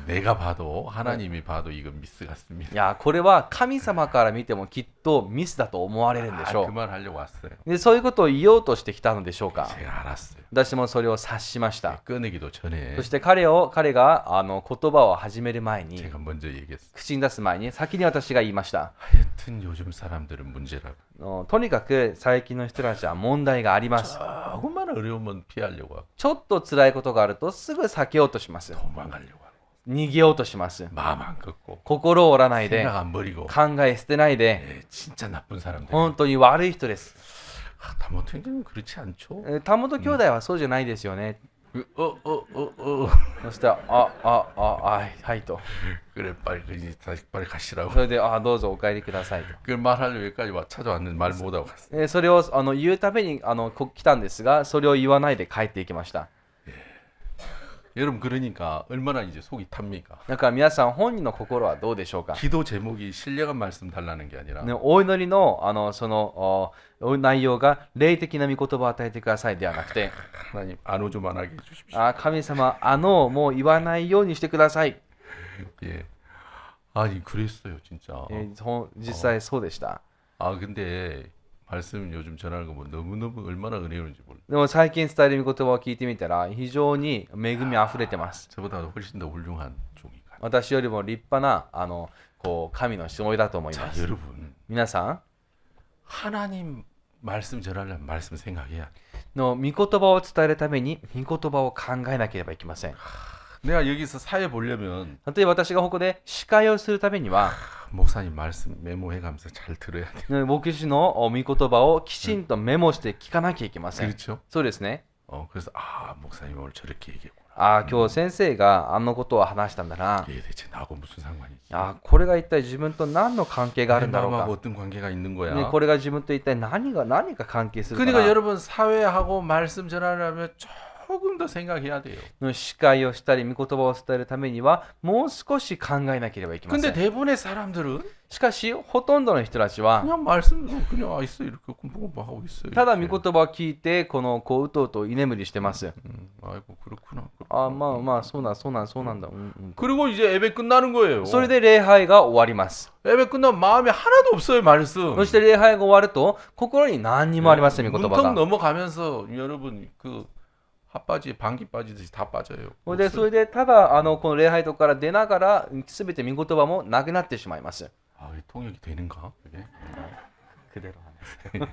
내가 봐도 하나님이 봐도 이건 미스 같습니다. いや、これは神様から見てもきっとミスだと思われるんでしょ 그 말 하려고 왔어요. う。で、そういうことを言おうとしてきたのでしょうか。 제가 알았어요. 私もそれを察しました。 꺼내기도 전에 そして彼が言葉を始める前に、 제가 먼저 얘기했어요. 口に出す前に先に私が言いました。 하여튼 요즘 사람들은 문제라고. とにかく最近の人たちは問題があります。 조금만 어려우면 피하려고 하고 ちょっと辛いことがあるとすぐ避けようとします。 도망가려고 하고 逃げようとします。 마음 안 걷고 心を折らないで、 생각 안 버리고 考え捨てないで、 예, 진짜 나쁜 사람들. 本当に悪い人です。 다모토 형제는 그렇지 않죠? 田本兄弟はそうじゃないですよね。 そしてはいと。 그래 빨리 가시라고. それでどうぞお帰りくださいと。 그 말하려고 여기까지 찾아왔는데 말 못하고 갔어요. それを言うために来たんですが、それを言わないで帰っていきました。 여러분 그러니까 얼마나 이제 속이 탑니까? だから皆さん本人の心はどうでしょうか。 기도 제목이 신령한 말씀 달라는 게 아니라 お祈りのその内容が霊的な御言葉を与えてくださいではなくて、 하나님 안오 좀 안 하게 해주십시오. 神様もう言わないようにしてください。 예. 아니 그랬어요 진짜. 実際そうでした。 아 근데 말씀 요즘 전하는 거 뭐 너무너무 얼마나 은혜로운지 몰라. でも最近伝える御言葉を聞いてみたら非常に恵みあふれてます。 저보다 훨씬 더 훌륭한 종이가. 私よりも立派な神のしもべだと思い 자 ます。 여러분 皆さん 하나님 말씀 전하려면 말씀 생각해야 돼. の御言葉を伝えるために御言葉を考えなければいけません。 내가 여기서 사회 보려면 例えば私がここで司会をするためには、 목사님 말씀 메모해가면서 잘 들어야 돼. 牧師の御言葉をきちんとメモして聞かなきゃいけません。 그렇죠? そうですね。 그래서 목사님 오늘 저렇게 얘기했구나. 今日先生がのことを話したんだな。 이게 대체 나하고 무슨 상관이지? これが一体自分と何の関係がある 내 んだろう 마음하고 か。 어떤 관계가 있는 거야? これが自分と一体何か関係するか 그러니까 な。 여러분 사회하고 말씀 전하려면 조금 더 생각해야 돼요. 司会をしたり御言葉を伝えるためにはもう少し考えなければいけませ 근데 ん。 대부분의 사람들은 しかしほとんどの人たちは 그냥 말씀 그냥 있어 이렇게 공부만 하고 있어요. ただ御言葉を聞いてうとうと居眠りしてます。 아이고 그렇구나. まあそうなんだ。 그리고 이제 예배 끝나는 거예요. それで礼拝が終わります。 예배 끝나면 마음에 하나도 없어요 말씀. そして礼拝が終わると心に何にもありません、御言葉 문턱 が。 넘어가면서 여러분 그 핫바지에 방귀 빠지듯이 다 빠져요. それでただこの礼拝堂から出ながら全て御言葉もなくなってしまいます。 통역이 되는가? 그게? くでろなんですよ。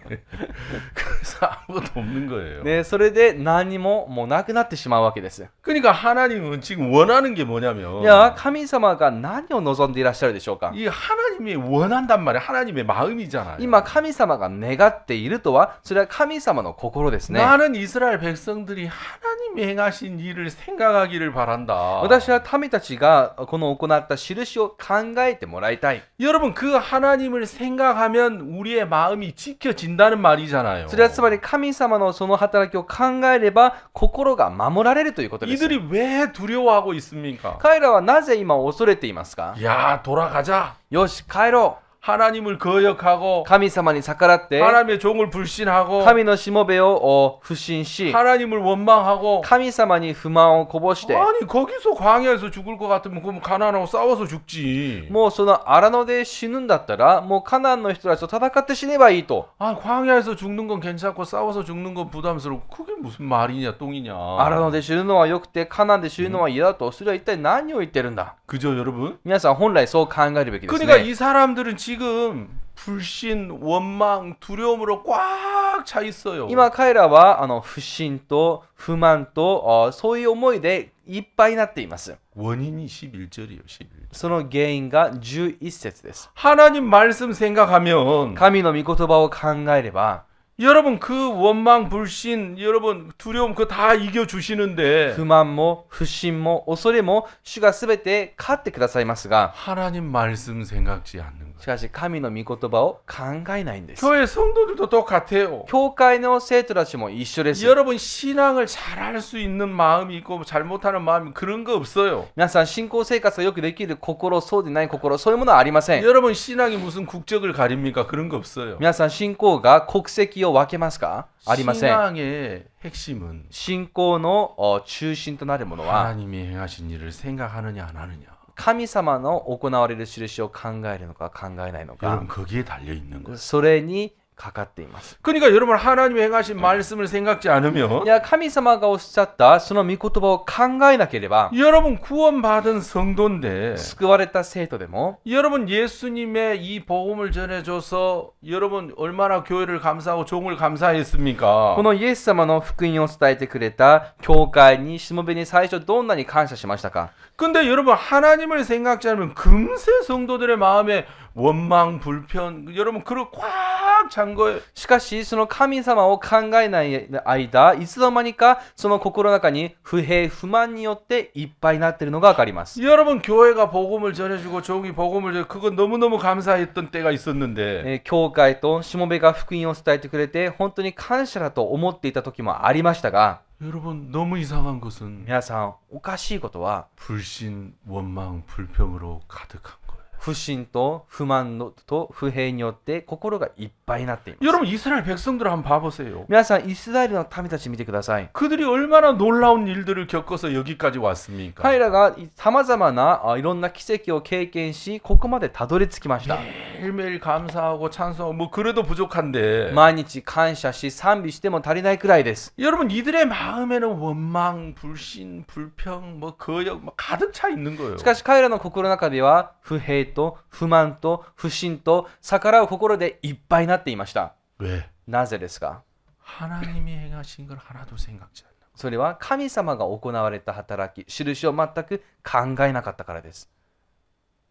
그래서 아무것도 없는 거예요. ね、それで何ももうなくなってしまうわけです。 그러니까 하나님은 지금 원하는 게 뭐냐면 いや、神様が何を望んでいらっしゃるでしょうか。 이 하나님이 원한단 말이에요. 하나님의 마음이잖아요. 今神様が願っているとは、それは神様の心ですね。 나는 이스라엘 백성들이 하나님이 행하신 일을 생각하기를 바란다. 私は民たちがこの行った印を考えてもらいたい。 여러분 그 하나님을 생각하면 우리의 마음이 지켜진다는 말이잖아요. それはつまり神様のその働きを考えれば心が守られるということです。 이들이 왜 두려워하고 있습니까? 彼らはなぜ今恐れていますか。 야, 돌아가자. よし帰ろ 하나님을 거역하고 う。神様に逆らって 하나님의 종을 불신하고 神のしもべを不信し、 하나님을 원망하고 神様に不満をこぼして、 아니 거기서 광야에서 죽을 것 같으면 그럼 가나안하고 싸워서 죽지. もうその荒野で死ぬんだったらもうカナンの人たちと戦って死ねばいいと。 아 광야에서 죽는 건 괜찮고 싸워서 죽는 건 부담스럽고 그게 무슨 말이냐 똥이냐. 荒野で死ぬのはよくてカナンで死ぬのは嫌だと、それは一体何を言ってるんだ。 그죠 여러분? 皆さん本来そう考えるべきです 그러니까 ね。 이 사람들은 지금 불신, 원망, 두려움으로 꽉 차 있어요. 今彼らは不信と不満とそういう思いでいっぱいになっています。 원인이 11절이에요. 11절. その原因が11節です。 하나님 말씀 생각하면 神の御言葉を考えれば、 여러분 그 원망, 불신, 여러분 두려움 그거 다 이겨 주시는데 不満も不信も恐れも主がすべて勝ってくださいますが、 하나님 말씀 생각지 않는 거예요. しかし神の御言葉を考えないんです。 교회 성도들도 똑같아요. 教会の生徒たちも一緒です。 여러분 신앙을 잘할 수 있는 마음이 있고 잘못하는 마음이 그런 거 없어요. 皆さん信仰生活がよくできる心、そうでない心、そういうものはありません。 여러분 신앙이 무슨 국적을 가립니까? 그런 거 없어요. 皆さん信仰が国籍を分けますか？ありません。 신앙의 핵심은 信仰の中心となるものは 하나님이 행하신 일을 생각하느냐 안 하느냐. 神様の行われる印を考えるのか考えないのか、 여러분 거기에 달려 있는 거예요. それにかかっています。 그러니까 여러분 하나님이 행하신 말씀을 생각지 않으면 いや、神様がおっしゃったその御言葉を考えなければ、 여러분 구원받은 성도인데 救われた生徒でも 여러분 예수님의 이 복음을 전해줘서 여러분 얼마나 교회를 감사하고 종을 감사했습니까? このイエス様の福音を伝えてくれた教会にしもべに最初どんなに感謝しましたか。 근데 여러분 하나님을 생각지 않으면 금세 성도들의 마음에 원망, 불편 여러분 그걸 꽉 찬 거예요. しかしその神様を考えない間、いつの間にかその心の中に不平不満によっていっぱいになっているのがわかります。 여러분 교회가 복음을 전해주고 종이 복음을 전해 그거 너무너무 감사했던 때가 있었는데 教会としもべが福音を伝えてくれて本当に感謝だと思っていた時もありましたが、 여러분 너무 이상한 것은 皆さんおかしいことは 불신, 원망, 불평으로 가득한 거예요. 不信と不満と不平によって心がいっぱいになっています。 여러분 이스라엘 백성들 한번 봐보세요. 皆さんイスラエルの民たち見てください。 그들이 얼마나 놀라운 일들을 겪어서 여기까지 왔습니까? 彼らがさまざまないろんな奇跡を経験し、ここまでたどり着きました。 매일매일 감사하고 찬송하고 뭐 그래도 부족한데 毎日感謝し賛美しても足りないくらいです。 여러분 이들의 마음에는 원망, 불신, 불평, 뭐 거역 뭐 가득 차 있는 거예요. しかし彼らの心の中では不平と不満と不信と逆らう心でいっぱいになっていました。 왜? なぜですか。 하나님이 행하신 걸 하나도 생각지 않는. それは神様が行われた働き、印を全く考えなかったからです。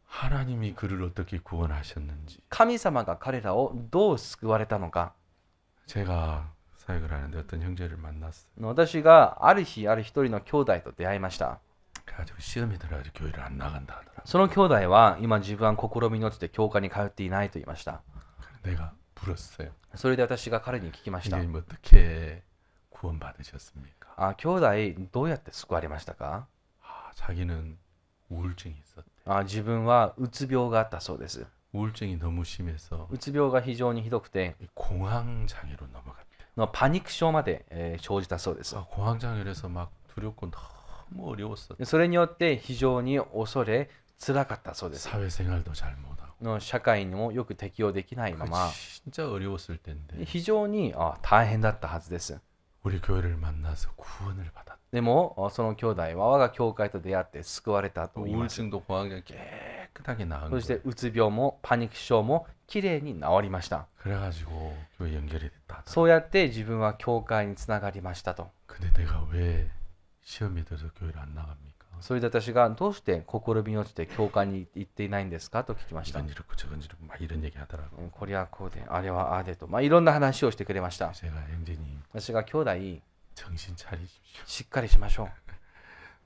하나님이 그를 어떻게 구원하셨는지. 神様が彼らをどう救われたのか。 제가 사역을 하는데 어떤 형제를 만났어요. 私がある日ある一人の兄弟と出会いました。 그래가지고 시험이 들어가지고 교회를 안 나간다 하더라고. その兄弟は今自分は試みに落ちて教会に通っていないと言いました。 내가 물었어요. それで私が彼に聞きました。 형제님 어떻게 구원받으셨습니까? あ、兄弟どうやって救われましたか。 자기는 우울증이 있었대. あ、自分はうつ病があったそうです。 우울증이 너무 심해서 うつ病が非常にひどくて 공황 장애로 넘어갔대. パニック症まで、生じたそうです。 공황 장애라서 막 두렵고 너무 어려웠어. それによって非常に恐れ辛かったそうです。 사회생활도 잘 못하고. の社会にもよく適応できないまま 진짜 어려웠을 텐데. 非常に大変だったはずです。 우리 교회를 만나서 구원을 받았다. でもその兄弟は我が教会と出会って救われたと言います。 우울증도 공황장 깨끗하게 나은 そして 거예요. うつ病もパニック症もきれいに治りました。 그래가지고 교회 연결이 됐다. そうやって自分は教会につながりましたと。 근데 내가 왜 시험이 들어서 교회를 안 나갑니까? それで私がどうして心に落ちて教会に行っていないんですかと聞きました。 이건 이렇고 저건 이렇고 막 이런 얘기 하더라고. これはこうで、あれはああでと、いろんな話をしてくれました。 제가 형제님 私が兄弟 정신 차리십시오. しっかりしましょ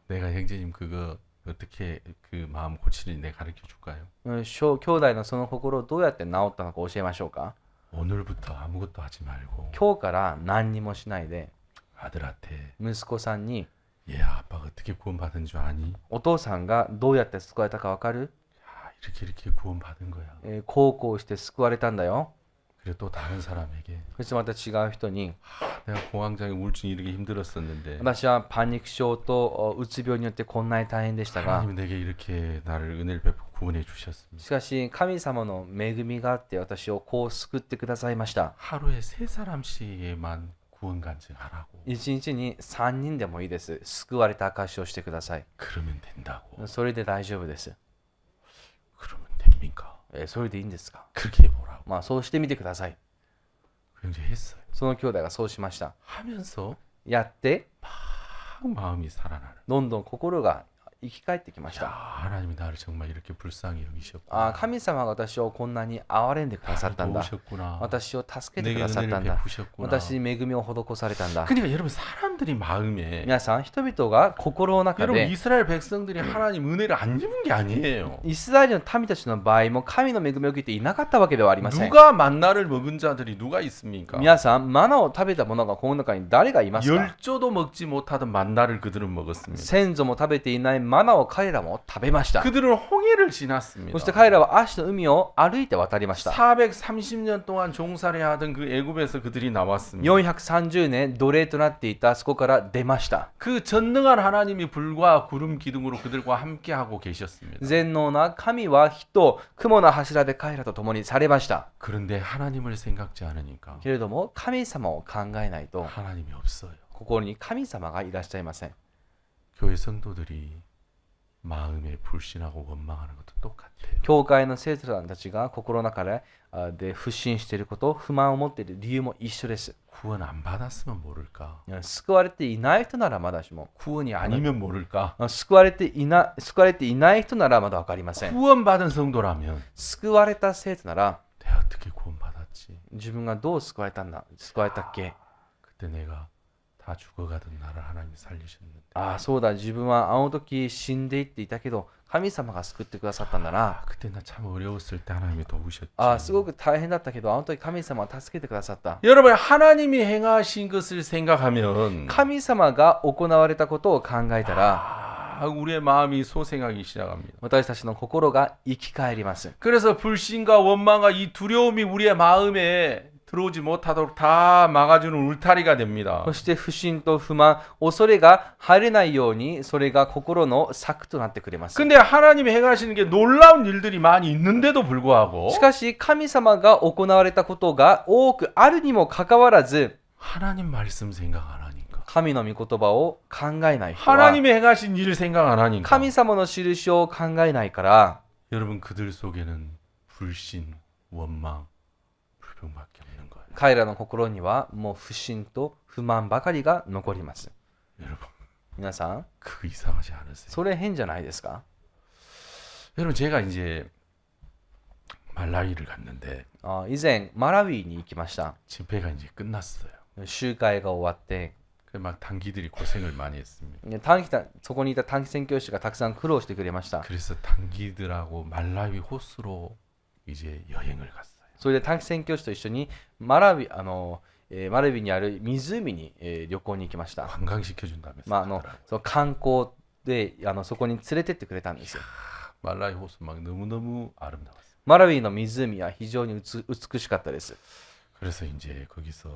내가 형제님 그거 어떻게 그 마음 고치는지 내가 가르쳐 줄까요? う。兄弟のその心をどうやって治ったのか教えましょうか。 오늘부터 아무것도 하지 말고 今日から何にもしないで 아들한테 息子さんに 얘 아빠가 어떻게 구원받은 줄 아니? お父さんがどうやって救われたかわかる？ 야, 이렇게 구원받은 거야. こうして救われたんだよ。 그리고 또 다른 사람에게 そしてまた違う人に 내가 공황장애 우울증이 이렇게 힘들었었는데 私はパニック症とうつ病によってこんなに大変でしたが 하나님이 내게 이렇게 나를 은혜를 베풀어 구원해 주셨습니다. しかし神様の恵みがあって私をこう救ってくださいました。 하루에 3사람씩에만 구원 간증하라고. 一日に3人でもいいです。救われた証しをしてください。 그러면 된다고. それで大丈夫です。 그러면 됩니까? それでいいんですか。 그렇게 해보라고. そうしてみてください。 그 형제 했어요. その兄弟がそうしました。 하면서 やって、 막 마음이 살아나는. どんどん心が生き返ってきまし 야, た。 하나님이 나를 정말 이렇게 불쌍히 여기셨구나. 神様が私をこんなに憐れんでくださったんだ。 도우셨구나. 私を助けて 내게 くださった 은혜를 んだ。 베푸셨구나. 私に恵みを施されたんだ。 그러니까 여러분 사람들이 마음에 皆さん、人々が心の中 여러분 で 이스라엘 백성들이 하나님 은혜를 안 입은 게 아니에요. イスラエルの民たちの場合も神の恵みを受けていなかったわけではありません。 누가 만나를 먹은 자들이 누가 있습니까? 皆さん、マナを食べた者がこの中に誰がいますか？ 열조도 먹지 못하던 만나를 그들은 먹었습니다. 先祖も食べていないマナを彼らも食べました。 그들은 홍해를 지났습니다. そして彼らはアシの海を歩いて渡りました。 430년 동안 종살이하던 그 애굽에서 그들이 나왔습니다. 430年奴隷となっていたそこから出ました。 그 전능한 하나님이 불과 구름 기둥으로 그들과 함께하고 계셨습니다. 全能な神は火と雲の柱で彼らと共にされました。 그런데 하나님을 생각지 않으니까 けれども神様を考えないと 하나님이 없어요. 心に神様がいらっしゃいません。 교회 성도들이 마음에 불신하고 원망하는 것도 똑같아요. 教会の生徒さんたちが心の中で不信していること、不満を持っている理由も一緒です。 구원 안 받았으면 모를까? 救われていない人ならまだしも、 구원이 아니면 모를까? 救われていない人ならまだ分かりません。 구원받은 성도라면 救われた生徒なら、 내가 어떻게 구원받았지? 自分がどう救われたっけ？ 그때 내가 다 죽어가던 나를 하나님이 살리셨는데 そうだ、自分はあの時死んでいっていたけど、神様が救ってくださったんだな。 그때 나 참 어려웠을 때 하나님이 도우셨지. すごく大変だったけど、あの時神様は助けてくださった。 여러분 하나님이 행하신 것을 생각하면 神様が行われたことを考えたら、 우리의 마음이 소생하기 시작합니다. 私たちの心が生き返ります。 그래서 불신과 원망과 이 두려움이 우리의 마음에 들어오지 못하도록 다 막아주는 울타리가 됩니다. そして不信と不満、恐れが入れないように、それが心の柵となってくれます。 근데 하나님이 행하시는 게 놀라운 일들이 많이 있는데도 불구하고 しかし神様が行われたことが多くあるにもかかわらず、 하나님 말씀 생각 안 하니까 神の御言葉を考えない人は、 하나님이 행하신 일을 생각 안 하니까 神様の印を考えないから、 여러분 그들 속에는 불신, 원망, 불평밖에 없는 거예요. 彼らの心にはもう不信と不満ばかりが残ります。 여러분 皆さん、 그거 이상하지 않으세요? それ変じゃないですか？ 여러분 제가 이제 말라위를 갔는데 以前マラウィに行きました。 집회가 이제 끝났어요. 集会が終わって、 막 단기들이 고생을 많이 했습니다. そこにいた短期宣教師がたくさん苦労してくれました。 그래서 단기들하고 말라위 호수로 이제 여행을 갔어요. それで短期宣教師と一緒にマラウィにある湖に旅行に行きました。 관광시켜준다면서 その観光でそこに連れてってくれたんですよ。 말라위 호수 막 너무너무 아름다웠어요. マラウィの湖は非常に美しかったです。 그래서 이제 거기서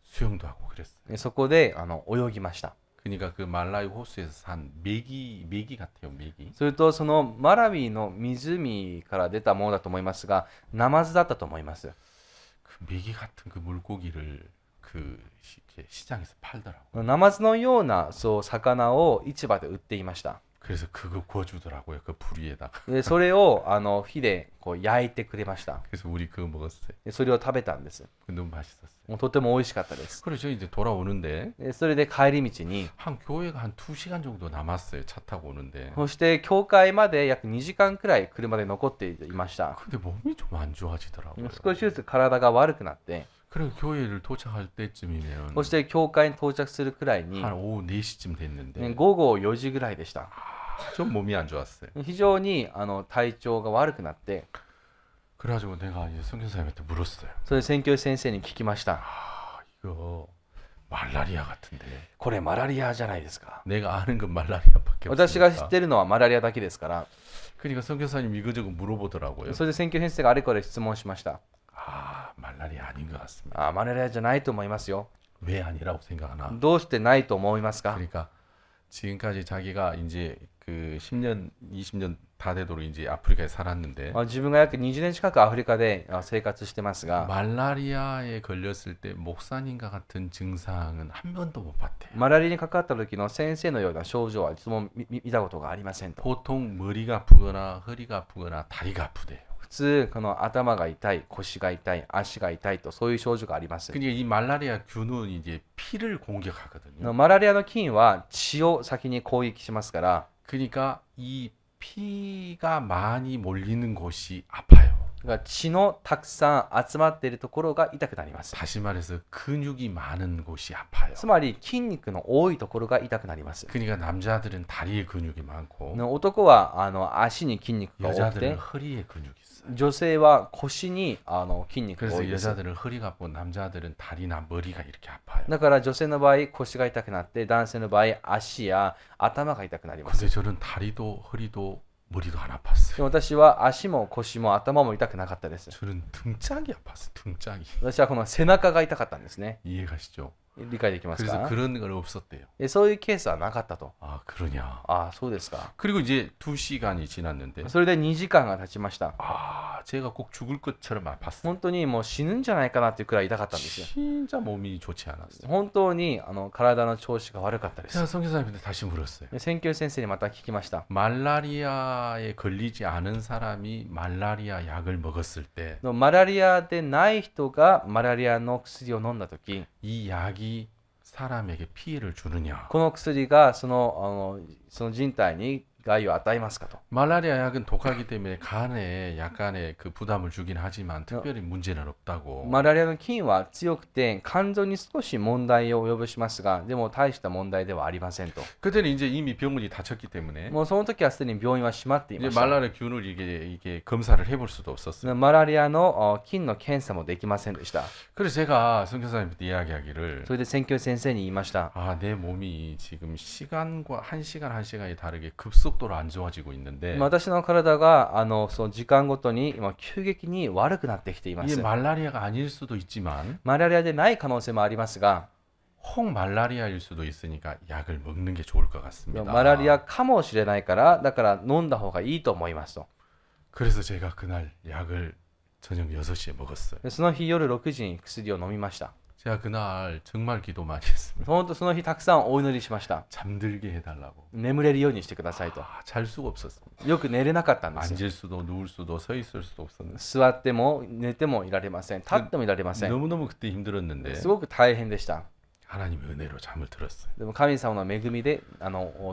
수영도 하고 그랬어요. そこで泳ぎました。 그러니까 그 말라위 호수에서 산 메기 같아요. 메기. それとそのマラウィの湖から出たものだと思いますが、ナマズだったと思います。 그 메기 같은 그 물고기를 그 이렇게 시장에서 팔더라고. ナマズのようなそう魚を市場で売っていました。 그래서 그거 구워주더라고요. 그 불 위에다가. でそれを火でこう焼いてくれました。 그래서 우리 그거 먹었어요. でそれを食べたんです。 그 너무 맛있었어요. もうとても美味しかったです。 그래서 이제 돌아오는데 でそれで帰り道に 한 교회가 한 2시간 정도 남았어요. 차 타고 오는데. そして教会まで約2時間くらい車で残っていました。 근데 몸이 좀 안 좋아지더라고요. 少しずつ体が悪くなって、 그리고 교회를 도착할 때쯤이면 そして教会に到着するくらいに 한 오후 4시쯤 됐는데 午後4時ぐらいでした。 좀 몸이 안 좋았어요. 非常に体調が悪くなって、 그래가지고 내가 이제 선교사님한테 물었어요. それで宣教師先生に聞きました。 이거 말라리아 같은데. これマラリアじゃないですか。 내가 아는 건 말라리아밖에 私が知っ 없으니까. てるのはマラリアだけですから。 그러니까 선교사님 이거저거 물어보더라고요. それで宣教師先生があれこれ質問しました。 아 말라리아 아닌 것 같습니다. マラリアじゃないと思いますよ。 왜 아니라고 생각하나? どうしてないと思いますか？ 그러니까 지금까지 자기가 이제 그 10년, 20년 다 되도록 이제 아프리카에 살았는데 自分が約20年近くアフリカで生活してますが、 말라리아에 걸렸을 때 목사님과 같은 증상은 한 번도 못 봤대요. マラリアにかかった時の先生のような症状は一度も見たことがありませんと。 보통 머리가 아프거나 허리가 아프거나 다리가 아프대요. 普通この頭が痛い、腰が痛い、足が痛いとそういう症状があります。 그러니까 이 말라리아 균은 이제 피를 공격하거든요. マラリアの菌は血を先に攻撃しますから、 그러니까 이 피가 많이 몰리는 곳이 아파요. だから血のたくさん集まっているところが痛くなります。 다시 말해서 근육이 많은 곳이 아파요. つまり筋肉の多いところが痛くなります。 그러니까 남자들은 다리에 근육이 많고 男は足に筋肉が多く 여자들은 て、 허리에 근육이 있어요. 女性は腰に筋肉が多 그래서 いです。 여자들은 허리가 아프고 남자들은 다리나 머리가 이렇게 아파요. だから女性の場合腰が痛くなって、男性の場合足や頭が痛くなります。 근데 저는 다리도 허리도 머리도 안 아팠어요. でも私は足も腰も頭も痛くなかったです。 저는 등짝이 아팠어요. 등짝이. 私はこの背中が痛かったんですね。 이해가시죠? 理解できます 그래서 か？ 그런 건 없었대요. でそういうケースはなかったと。 아 그러냐. ああ、そうですか。 그리고 이제 2시간이 지났는데 それで2時間が経ちました。 아 제가 꼭 죽을 것처럼 아팠어요. 本当にもう死ぬんじゃないかなっていうくらい痛かったんですよ。 진짜 몸이 좋지 않았어요. 本当に体の調子が悪かったです。 제가 선교사님한테 다시 물었어요. で宣教師先生にまた聞きました。 말라리아에 걸리지 않은 사람이 말라리아 약을 먹었을 때 マラリアでない人がマラリアの薬を飲んだとき、 이 약이 사람에게 피해를 주느냐? この薬がその人体に害を与えますかと。 말라리아 약은 독하기 때문에 간에 약간의 그 부담을 주긴 하지만 특별히 문제는 없다고. マラリアの菌は強くて肝臓に少し問題を及ぼしますが、でも大した問題ではありませんと。 그때는 이제 이미 병원이 닫혔기 때문에 もうその時はすでに病院は閉まってい 이제 ました。 말라리아 균을 이게 검사를 해볼 수도 없었어요. マラリアの菌の検査もできませんでした。 그래서 제가 선교사님한테 이야기하기를 それで宣教師先生に言いました。 아, 내 몸이 지금 시간과 한 시간이 다르게 급속도로 안 좋아지고 있는데 私の体がその時間ごとに今急激に悪くなってきていま 이게 す。 말라리아가 아닐 수도 있지만 マラリアでない可能性もありますが、 혹 말라리아일 수도 있으니까 약을 먹는 게 좋을 것 같습니다. マラリアかもしれないから、だから飲んだ方がいいと思いますと。 그래서 제가 그날 약을 저녁 6시에 먹었어요. でその日夜6時に薬を飲みました。 제가 그날 정말 기도 많이 했습니다. 本当その日たくさんお祈りしました。 잠들게 해달라고. 眠れるようにしてくださいと。 잘 수가 없었습니다. よく寝れなかったんですよ。 앉을 수도 누울 수도 서 있을 수도 없었는데 座っても寝てもいられません。立ってもいられません。 너무너무 그때 힘들었는데 すごく大変でした。 하나님의 은혜로 잠을 들었어요. でも神様の恵みで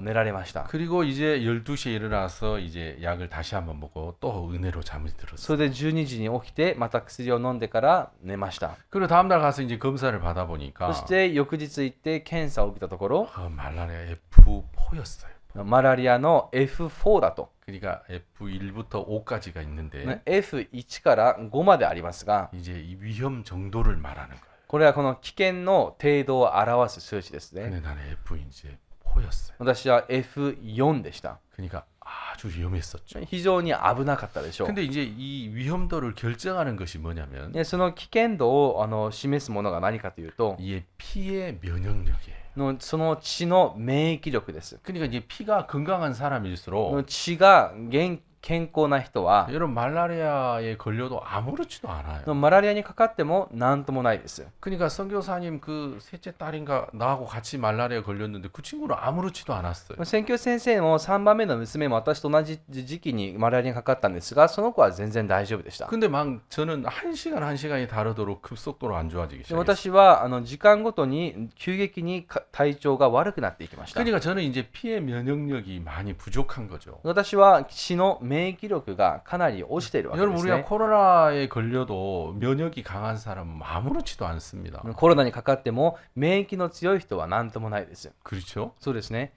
寝られました。 그리고 이제 12시에 일어나서 이제 약을 다시 한번 먹고 또 은혜로 잠을 들었어요. それで12時に起きてまた薬を飲んでから寝ました。 그리고 다음날 가서 이제 검사를 そ 받아보니까 して翌日行って検査を受けたところ、 말라리아 F4였어요. マラリアの F4 だと。 그러니까 F1부터 5까지가 있는데 F1 から5までありますが、 이제 이 위험 정도를 말하는 거예요. これはこの危険の程度を表す数値ですね。 근데 나는 F 이제 4였어요. 私は F4 でした。 그러니까 아주 위험했었죠. 非常に危なかったでしょう。 근데 이제 이 위험도를 결정하는 것이 뭐냐면 でその危険度を示すものが何かというと、 이 피의 면역력이에요. その血の免疫力です。 그러니까 이제 피가 건강한 사람일수록 血が健健康な人は 여러분 말라리아에 걸려도 아무렇지도 않아요. マラリアにかかっても何ともないです。 그러니까 선교사님 그 셋째 딸인가 나하고 같이 말라리아 걸렸는데 그 친구는 아무렇지도 않았어요. 宣教先生も3番目の娘も私と同じ時期にマラリアにかかったんですが、その子は全然大丈夫でした。 근데 막 저는 한 시간이 다르도록 급속도로 안 좋아지기 で 시작했어요. 私は時間ごとに急激に体調が悪くなっていきました。 그러니까 저는 이제 피해 면역력이 많이 부족한 거죠. 私は血の免疫力がかなり落ちているわけで 여러분 す 우리가 ね。 코로나에 걸려도 면역이 강한 사람은 아무렇지도 않습니다. コロナにかかっても免疫の強い人は何ともないです。 그렇죠? そうですね。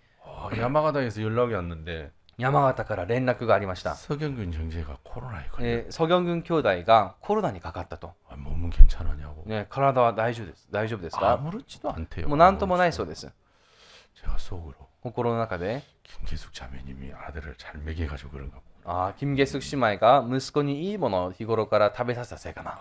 야마가다에서 연락이 왔는데 山形から連絡がありました。 서경균 형제가 코로나에 걸려. ソギョン軍兄弟がコロナにかかったと。 몸은 괜찮으냐고. 体は大丈夫です。大丈夫ですか？ 아무렇지도 않대요. もう何ともないそうです。 제가 속으로 心の中で 김계숙 자매님이 아들을 잘 먹여가지고 그런가. 金月姉妹が息子にいいものを日頃から食べさせたせいかな。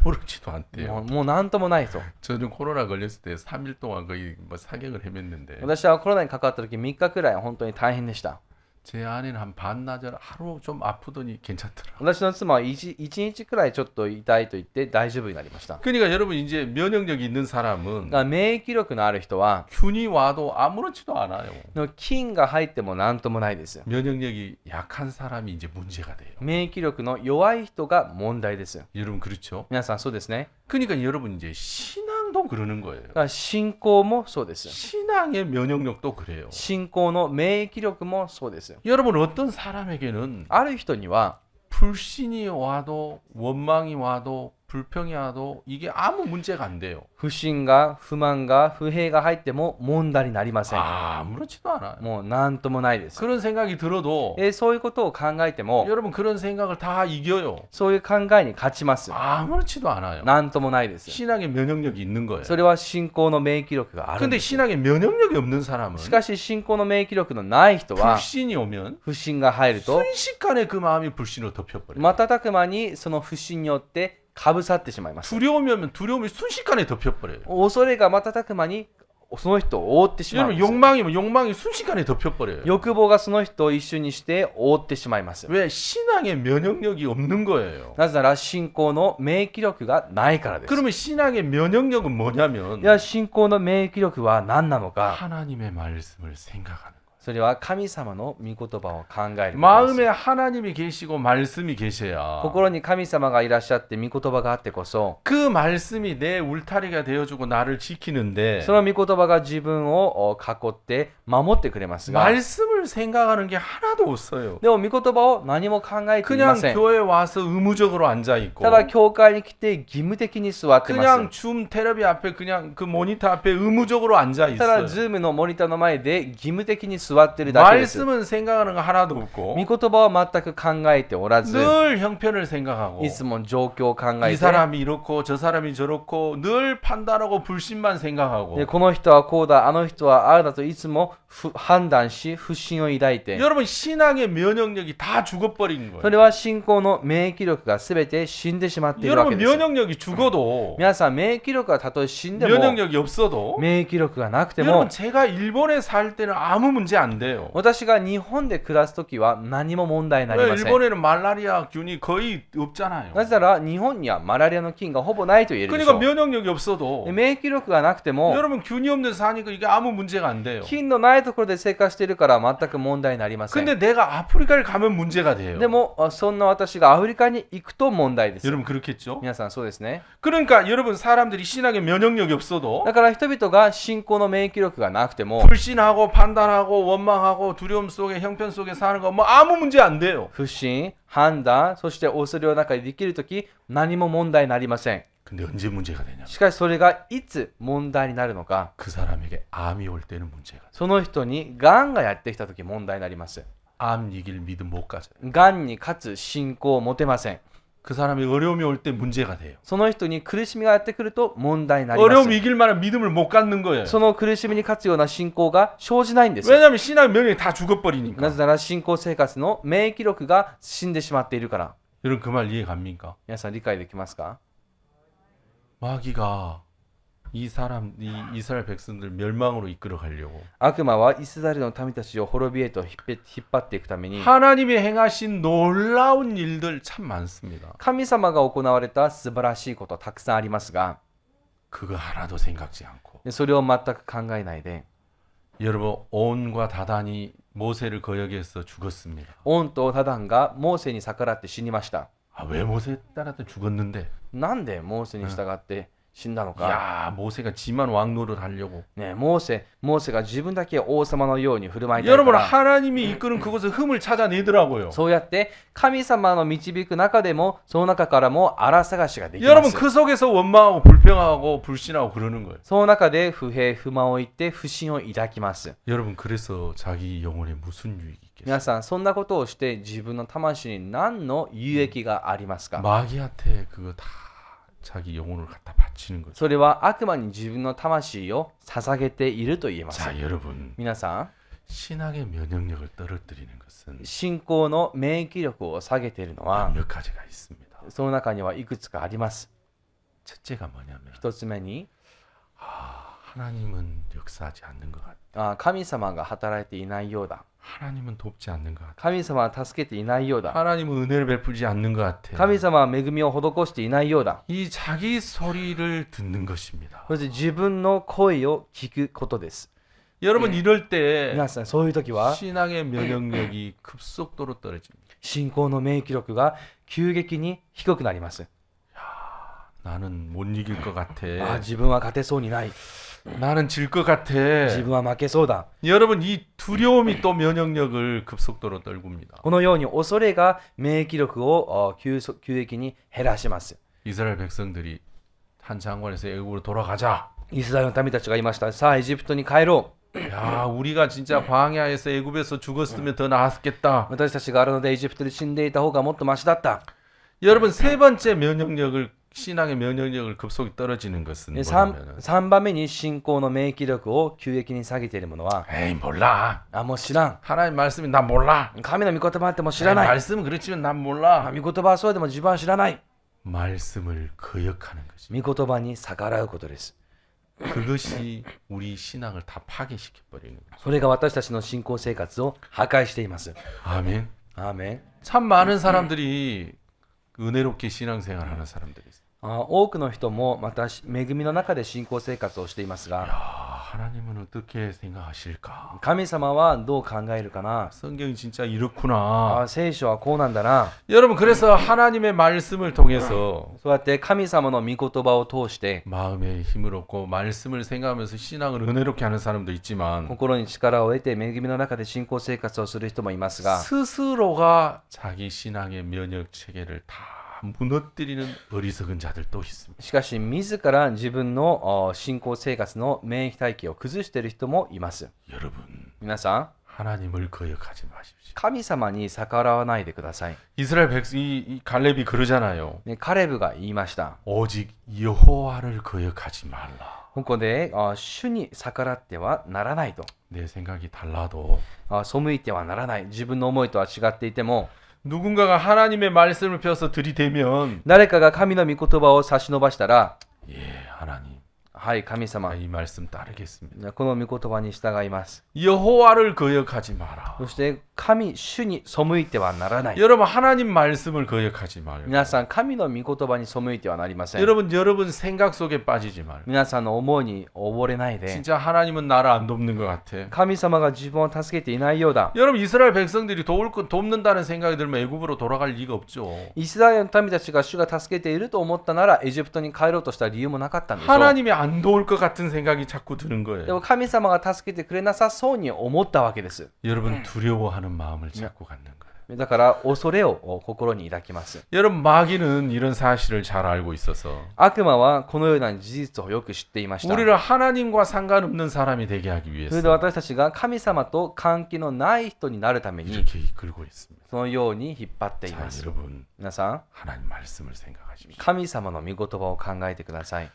아무렇지도 않대요. もう何ともないと。 저는 코로나 걸렸을 때 3일 동안 거의 뭐 사경을 헤맸는데 私はコロナにかかった時3日くらい本当に大変でした。 제 아내는 한 반나절 하루 좀 아프더니 괜찮더라. 私の妻は1日くらいちょっと痛いと言って大丈夫になりました。 그러니까 여러분 이제 면역력이 있는 사람은 免疫力のある人は 균이 와도 아무렇지도 않아요. 菌が入っても何ともないです。 면역력이 약한 사람이 이제 문제가 돼요. 免疫力の弱い人が問題です。 여러분 그렇죠? 皆さんそうですね。 그러니까 여러분 이제 신앙도 그러는 거예요. だから信仰もそうです。 신앙의 면역력도 그래요. 信仰の免疫力もそうです。 여러분 어떤 사람에게는 ある人には 불신이 와도 원망이 와도 불평이 와도 이게 아무 문제가 안 돼요. 不信が不満が不平が入っても問題になりません。 아무렇지도 않아요. もう何ともないです。 그런 생각이 들어도 そういうことを考えても 여러분 그런 생각을 다 이겨요. そういう考えに勝ちます。 아무렇지도 않아요. 何ともないです。 신앙의 면역력이 있는 거예요. それは信仰の免疫力があるん 근데 です。 신앙의 면역력이 없는 사람은 しかし信仰の免疫力のない人は 불신이 오면 不信が入ると 순식간에 그 마음이 불신으로 덮여버려요. 瞬く間にその不信によってかぶさってしまいます。 두려움이 오면 두려움이 순식간에 덮여버려요. 恐れが瞬く間にその人を覆ってしまうん 여러분 です。 욕망이면 욕망이 순식간에 덮여버려요. 欲望がその人を一瞬にして覆ってしまいます。 왜? 신앙의 면역력이 없는 거예요. なぜなら信仰の免疫力がないからです。 그러면 신앙의 면역력은 뭐냐면 いや、信仰の免疫力は何なのか。 하나님의 말씀을 생각하는 거예요. それは神様の御言葉を考えることです。 마음에 하나님이 계시고 말씀이 계셔야 心に神様がいらっしゃって御言葉があってこそ 그 말씀이 내 울타리가 되어주고 나를 지키는데 その御言葉が自分を囲って守ってくれますが 말씀을 생각하는 게 하나도 없어요. でも御言葉を何も考えていま 그냥 せん。 교회 와서 의무적으로 앉아 있고 ただ教会に来て義務的に座ってます。 그냥 줌 테레비 앞에 그냥 그 모니터 앞에 의무적으로 앉아 ただ 있어요. ズームのモニターの前で義務的に座ってるだけです。 말씀은 생각하는 거 하나도 없고 御言葉は全く考えておらず 늘 형편을 생각하고 いつも状況を考え 이 て 사람이 이렇고 저 사람이 저렇고 늘 판단하고 불신만 생각하고 でこの人はこうだあの人はああだといつも判断し不信を抱いて 여러분 신앙의 면역력이 다 죽어버린 そ 거예요. れは信仰の免疫力が全て死んでしまっているわけ 여러분 です。 면역력이 죽어도 皆さん免疫力がたとえ死んでも 면역력이 없어도 免疫力がなくても 여러분 제가 일본에 살 때는 아무 문제 안 돼요. 私が日本で暮らすときは何も問題になり 왜 ません。 일본에는 말라리아 균이 거의 없잖아요. なぜなら日本にはマラリアの菌がほぼないと言えるでし 그러니까 ょう。 면역력이 없어도 で免疫力がなくても 여러분 균이 없는 사니까 이게 아무 문제가 안 돼요. 菌のないところで生活しているから全く問題になりません。 근데 내가 아프리카를 가면 문제가 돼요. でもそんな私がアフリカに行くと問題です。 여러분 그렇겠죠? 皆さんそうですね。 그러니까 여러분 사람들이 신앙의 면역력이 없어도 だから人々が信仰の免疫力がなくても 불신하고 판단하고 원망하고 두려움 속에 형편 속에 사는 거 뭐 아무 문제 안 돼요. 不信、判断、そして恐れの中でできるとき何も問題になりません。 근데 언제 문제가 되냐? しかしそれがいつ問題になるのか、 그 사람에게 암이 올 때는 문제가. その人にがんがやってきたとき問題になります。 암 이길 믿음 못 가져요. がんに勝つ信仰を持てません。 그 사람이 어려움이 올 때 문제가 돼요. その人に苦しみがやってくると問題になりま 어려움 す。 이길 만한 믿음을 못 갖는 거예요. その苦しみに勝つような信仰が生じないんです。 왜냐하면 신앙 면역이 다 な 죽어버리니까. ぜなら信仰生活の免疫力が死んでしまっているから。 여러분 그 말 이해 갑니까? 皆さん理解できますか？ 마귀가 이 이스라엘 백성들 멸망으로 이끌어 가려고 悪魔はイスラエルの民たちを滅びへと引っ張っていくために 하나님이 행하신 놀라운 일들 참 많습니다. 神様が行われた素晴らしいことたくさんありますが 그거 하나도 생각지 않고 それを全く考えないで 여러분 온과 다단이 모세를 거역해서 죽었습니다. オンとタダンがモーセに逆らって死にました。 아, 왜 모세 따라서 죽었는데? なんでモーセに従って死んだのか。 야, 모세가 지만 왕 노릇하려고. ね、モーセが自分だけ王様のように振る舞いたいか 여러분 ら 하나님이 이끄는 그곳에 흠을 찾아내더라고요. そうやって神様の導く中でもその中からも荒探しができま 여러분 す。 그 속에서 원망하고 불평하고 불신하고 그러는 거예요. その中で不平不満を言って不信を抱きます。 여러분 그래서 자기 영혼에 무슨 유익이 있겠어요? 皆さんそんなことをして自分の魂に何の有益がありますか。 마귀한테 그거 다 자기 영혼을 갖다 바치는 거죠. それは悪魔に自分の魂を捧げていると言えます。 자, 여러분 皆さん 신앙의 면역력을 떨어뜨리는 것은 信仰の免疫力を下げているのは 몇 가지가 있습니다. その中にはいくつかあります。 첫째가 뭐냐면 一つ目に 하나님은 역사하지 않는 것 같아. 神様が働いていないようだ。 하나님은 돕지 않는 것 같아. 神様は助けていないようだ。 하나님은 은혜를 베풀지 않는 것 같아. 神様は恵みを施していないようだ。 이 자기 소리를 듣는 것입니다. そして自分の声を聞くことです。 여러분 이럴 때 皆さんそういう時は 신앙의 면역력이 급속도로 떨어집니다. 信仰の免疫力が急激に低くなります。 나는 못 이길 것 같아. 自分は勝てそうにない。 나는 질 것 自 같아. 分は負けそうだ。 여러분 이 두려움이 또 면역력을 급속도로 떨굽니다. このように恐れが免疫力を急激に減らします。 이스라엘 백성들이 한 장관에서 애굽으로 돌아가자. イスラエルの民たちが言いました。さあエジプトに帰ろう。 야, 우리가 진짜 광야에서 애굽에서 죽었으면 더 나았겠다. 私たちがあるのでエジプトで死んでいた方がもっとマシだった。 여러분 세 번째 면역력을 신앙의 면역력을 급속히 떨어지는 것은 뭐냐면은 3番目に信仰の免疫力を急激に下げているものは 에이 몰라. もう知らん。 하나님 말씀이 난 몰라. 神の御言葉あっても知 에이, らない。 말씀은 그렇지만 난 몰라. 御言葉はそうでも自分は知らない。 말씀을 거역하는 것입니다. 御言葉に逆らうことです。 그것이 우리 신앙을 다 파괴시켜 버리는 거예요. それが私たちの信仰生活を破壊しています。 아멘. アーメン。 참 많은 사람들이 은혜롭게 신앙생활하는 사람들이 있어요. 多くの人もまた恵みの中で信仰生活をしていますが、 야, 하나님은 어떻게 생각하실까? 神様はどう考えるかな。 성경이 진짜 이렇구나. 聖書はこうなんだな。 여러분 그래서 하나님의 말씀을 통해서 そうやって神様の御言葉を通して 마음에 힘을 얻고 말씀을 생각하면서 신앙을 은혜롭게 하는 사람도 있지만 心に力を得て恵みの中で信仰生活をする人もいますが、 스스로가 자기 신앙의 면역 체계를 다 무너뜨리는 어리석은 자들도 있습니다. しかし自ら自分の信仰生活の免疫体系を崩している人もいます。 여러분 皆さん、 하나님을 거역하지 마십시오. 神様に逆らわないでください。 이스라엘 백성이 갈렙이 그러잖아요. ね、カレブが言いました。 오직 여호와를 거역하지 말라. ここで主に逆らってはならないと。 내 생각이 달라도 背いてはならない。自分の思いとは違っていても、 누군가가 하나님의 말씀을 펴서 들이대면 誰かが神の御言葉を差し伸ばしたら、 예, 하나님 はい神様、 이 말씀 따르겠습니다. この御言葉に従います。 여호와를 거역하지 마라. そして主に背いてはならない。 여러분 하나님 말씀을 거역하지 말고 皆さん、神の御言葉に背いてはなりません。 여러분 생각 속에 빠지지 말고 皆さんの思いに溺れないで、 진짜 하나님은 나를 안 돕는 것 같아. 神様が自分を助けていないようだ。 여러분 이스라엘 백성들이 돕는다는 생각이 들면 애굽으로 돌아갈 리가 없죠. イスラエルの民たちが主が助けていると思ったならエジプトに帰ろうとした理由もなかったんでしょう。 하나님이 안 도울 것 같은 생각이 자꾸 드는 で 거예요. も神様が助けてくれなさそうに思ったわけです。 여러분 두려워하는 마음을 자꾸 갖는 거예요. だから恐れを心に抱きます。 여러분 마귀는 이런 사실을 잘 알고 있어서 悪魔はこのような事実をよく知っていました。 우리를 하나님과 상관없는 사람이 되게 하기 それ 위해서 で私たちが神様と関係のない人になるために 이렇게 이끌고 있습니다. そのように引っ張ってい 자, ます。 여러분 皆さん、 하나님 말씀을 생각하십시오. 神様の御言葉を考えてください。 야,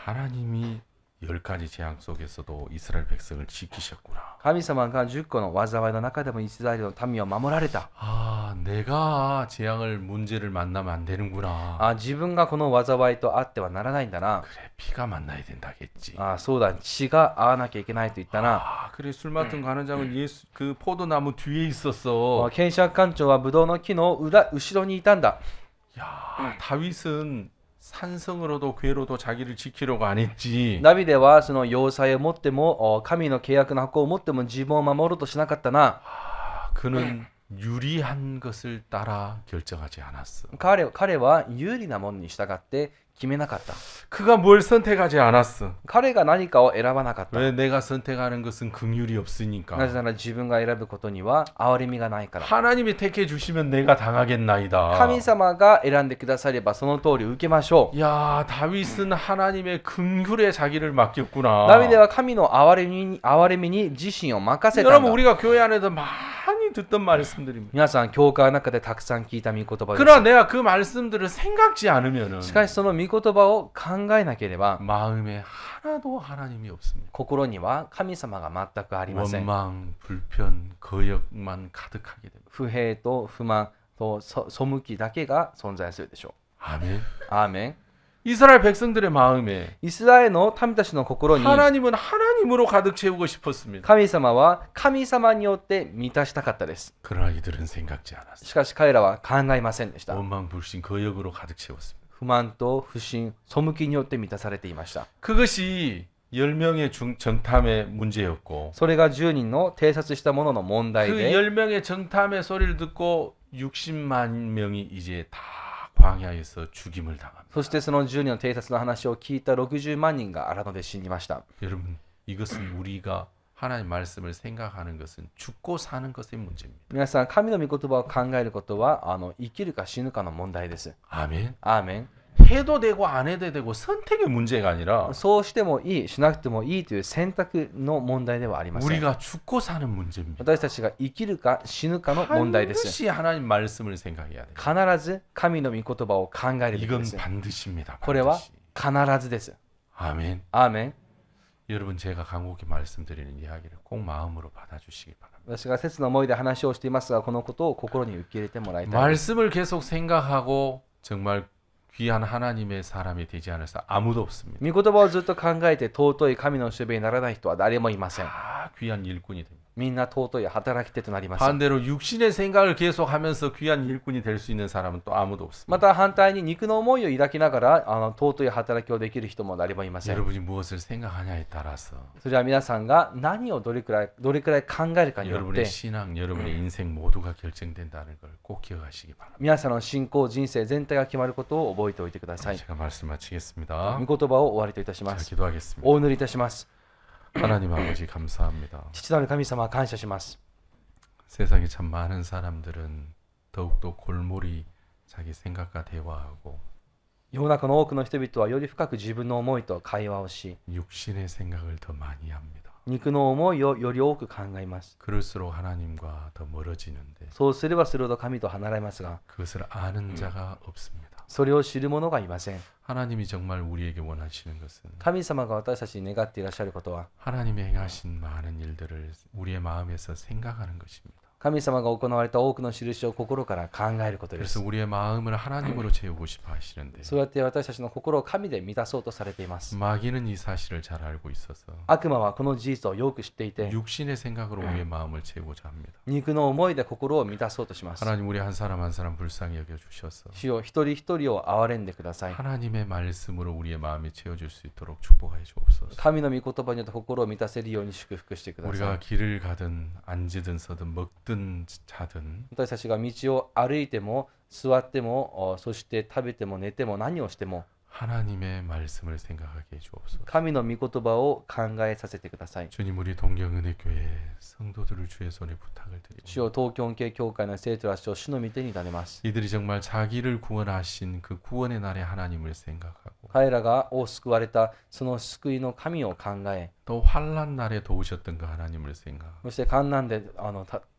하나님이 10가지 재앙 속에서도 이스라엘 백성을 지키셨구나. 神様が10個の災いの中でもイスラエルの民を守られた。 아, 내가 재앙을 문제를 만나면 안 되는구나. 自分がこの災いとあってはならないんだな。 그래, 피가 만나야 된다겠지. そうだ、血が合わなきゃいけないと言ったな。 그래, 술 맡은 관원장은 예수 그 포도나무 뒤에 있었어. 検釈官長はブドウの木の後ろにいたんだ。 야, 다윗은 산성으로도 괴로도 자기를 지키려고 안 했지. ダビデはその要塞を持っても神の契約の箱を持っても自分を守ろうとしなかったな。 그는 유리한 것을 따라 결정하지 않았어. 彼は有利なものに従って決めなかった。 그가 뭘 선택하지 않았어. 彼が何かを選ばなかった。 왜 내가 선택하는 것은 긍휼이 なぜ 없으니까. なら自分が選ぶことには憐れみがないから。 하나님이 택해 주시면 내가 당하겠나이다. 神様が選んでくださればその通り受けましょう。 야, 다윗은 하나님의 긍휼에 자기를 맡겼구나. ダビデは神の憐れみに自身を任せたん 여러분 だ。 우리가 교회 안에서 많이 듣던 말씀들입니다. 皆さん、教会の中でたくさん聞いた御言葉で 그러나 す。 내가 그 말씀들을 생각지 않으면은 しかしその御言葉を考えなければ 마음에 하나도 하나님이 없습니다. 心には神様が全くありません。 원망, 불편, 거역만 가득하게 됩니다. 不平と不満と背きだけが存在するでしょ 아멘. う。アーメン。 이스라엘 백성들의 마음에 イスラエルの民たちの心に 하나님은 하나님으로 가득 채우고 싶었습니다. 神様は神様によって満たしたかったです。 그러나 이들은 생각지 않았어요. しかし彼らは考えませんでした。 원망, 불신, 거역으로 가득 채웠습니다. 不満と不信、背きによって満たされていました。 그것이 10명의 정탐의 문제였고 それが10人の偵察したものの問題 그 で、 10명의 정탐의 소리를 듣고 60만 명이 이제 다 광야에서 죽임을 당합니다. そしてその10人の偵察の話を聞いた60万人が荒野で死にました。 여러분, 이것은 우리가 하나님 말씀을 생각하는 것은 죽고 사는 것의 문제입니다. 皆さん、神の御言葉を考えることは生きるか死ぬかの問題です。 아멘. アーメン。 해도 되고 안 해도 되고 선택의 문제가 아니라 そうしてもいい、しなくてもいいという選択の問題ではありません。 우리가 죽고 사는 문제입니다. 私たちが生きるか死ぬかの問題です。 반드시 하나님 말씀을 생각해야 돼요. 必ず神の御言葉を考えるべきで 이건 す。 반드시입니다. これは 반드시. 必ずです。 아멘. アーメン。 여러분 제가 간곡히 말씀드리는 이야기를 꼭 마음으로 받아주시기 바랍니다. 私が切な思いで話をしていますが、このことを心に受け入れてもらいたいです。 말씀을 계속 생각하고 정말 귀한 하나님의 사람이 되지 않을 사 아무도 없습니다. 御言葉をずっと考えて尊い神の主にならない人は誰もいません。 다 귀한 일꾼이 됩니다. みんな尊い働き手となります。 반대로 육신의 생각을 계속하면서 귀한 일꾼이 될 수 있는 사람은 또 아무도 ま 없습니다. た反対に肉の思いを抱きながら尊い働きをできる人も誰もいません。 여러분이 무엇을 생각하냐에 따라서 それは皆さんが何をどれくらい考えるかによって 여러분의 신앙, 여러분의 인생 모두가 결정된다는 걸 꼭 기억하시기 바랍니다. 皆さんの信仰人生全体が決まることを覚えておいてください。 제가 말씀 마치겠습니다. 御言葉を終わりといたしま 자, す。 기도하겠습니다. お祈りいたします。 하나님 아버지 감사합니다. 父なる神様、感謝します。 세상에 참 많은 사람들은 더욱더 골몰이 자기 생각과 대화하고 世の中の多くの人々はより深く自分の思いと会話をし、 육신의 생각을 더 많이 합니다. 肉の思いをより多く考えます。 그럴수록 하나님과 더 멀어지는데 そうすればするほど神と離れますが、 그것을 아는 자가 없습니다. それを知る者がいません。 하나님이 정말 우리에게 원하시는 것은 神様が私たちに願っていらっしゃることは、 하나님이 행하신 많은 일들을 우리의 마음에서 생각하는 것입니다. 神様が行われた多くの印を心から考えることで 그래서 す。 우리의 마음을 하나님으로 채우고 싶어 하시는데 そうやって私たちの心を神で満たそうとされています。 마귀는 이 사실을 잘 알고 있어서 悪魔はこの事実をよく知っていて、 육신의 생각으로 우리의 마음을 채우고자 합니다. 肉の思いで心を満たそうとします。 하나님 우리 한 사람 한 사람 불쌍히 여겨주셔서 主よ、一人一人を憐れんでください。 하나님의 말씀으로 우리의 마음이 채워질 수 있도록 축복하여 주옵소서. 神の御言葉によって心を満たせるように祝福してください。 우리가 길을 가든 앉으든 서든 먹든 자든 私たちが道を歩いても座ってもそして食べても寝ても何をしても 하나님의 말씀을 생각하게 해 주옵소서. 神の御言葉を考えさせてください。 주님 우리 동경은혜교회 성도들을 주의 손에 부탁을 主 드리고 よ、東京恩恵教会の生徒たちを主の御手に委ねます。 이들이 정말 자기를 구원하신 그 구원의 날에 하나님을 생각하고 彼らが救われたその救いの神を考え、 또 환난 날에 도우셨던 그 하나님을 생각하고 そして観難で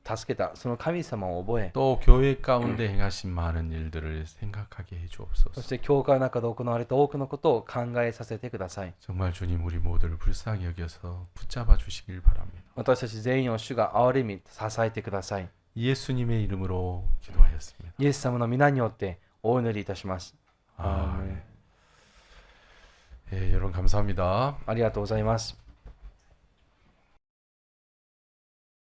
助けたその神様を覚え、 또 교회 가운데 행하신 많은 일들을 생각하게 そ 해주옵소서. して教会の中で行われた多くのことを考えさせてください。 정말 주님 우리 모두를 불쌍히 여겨서 붙잡아 주시길 바랍니다. 私たち全員を主が憐れみ支えてください。 예수님의 이름으로 기도하였습니다. イエス様の皆によってお祈りいたします。 예, 여러분 감사합니다. ありがとうございます。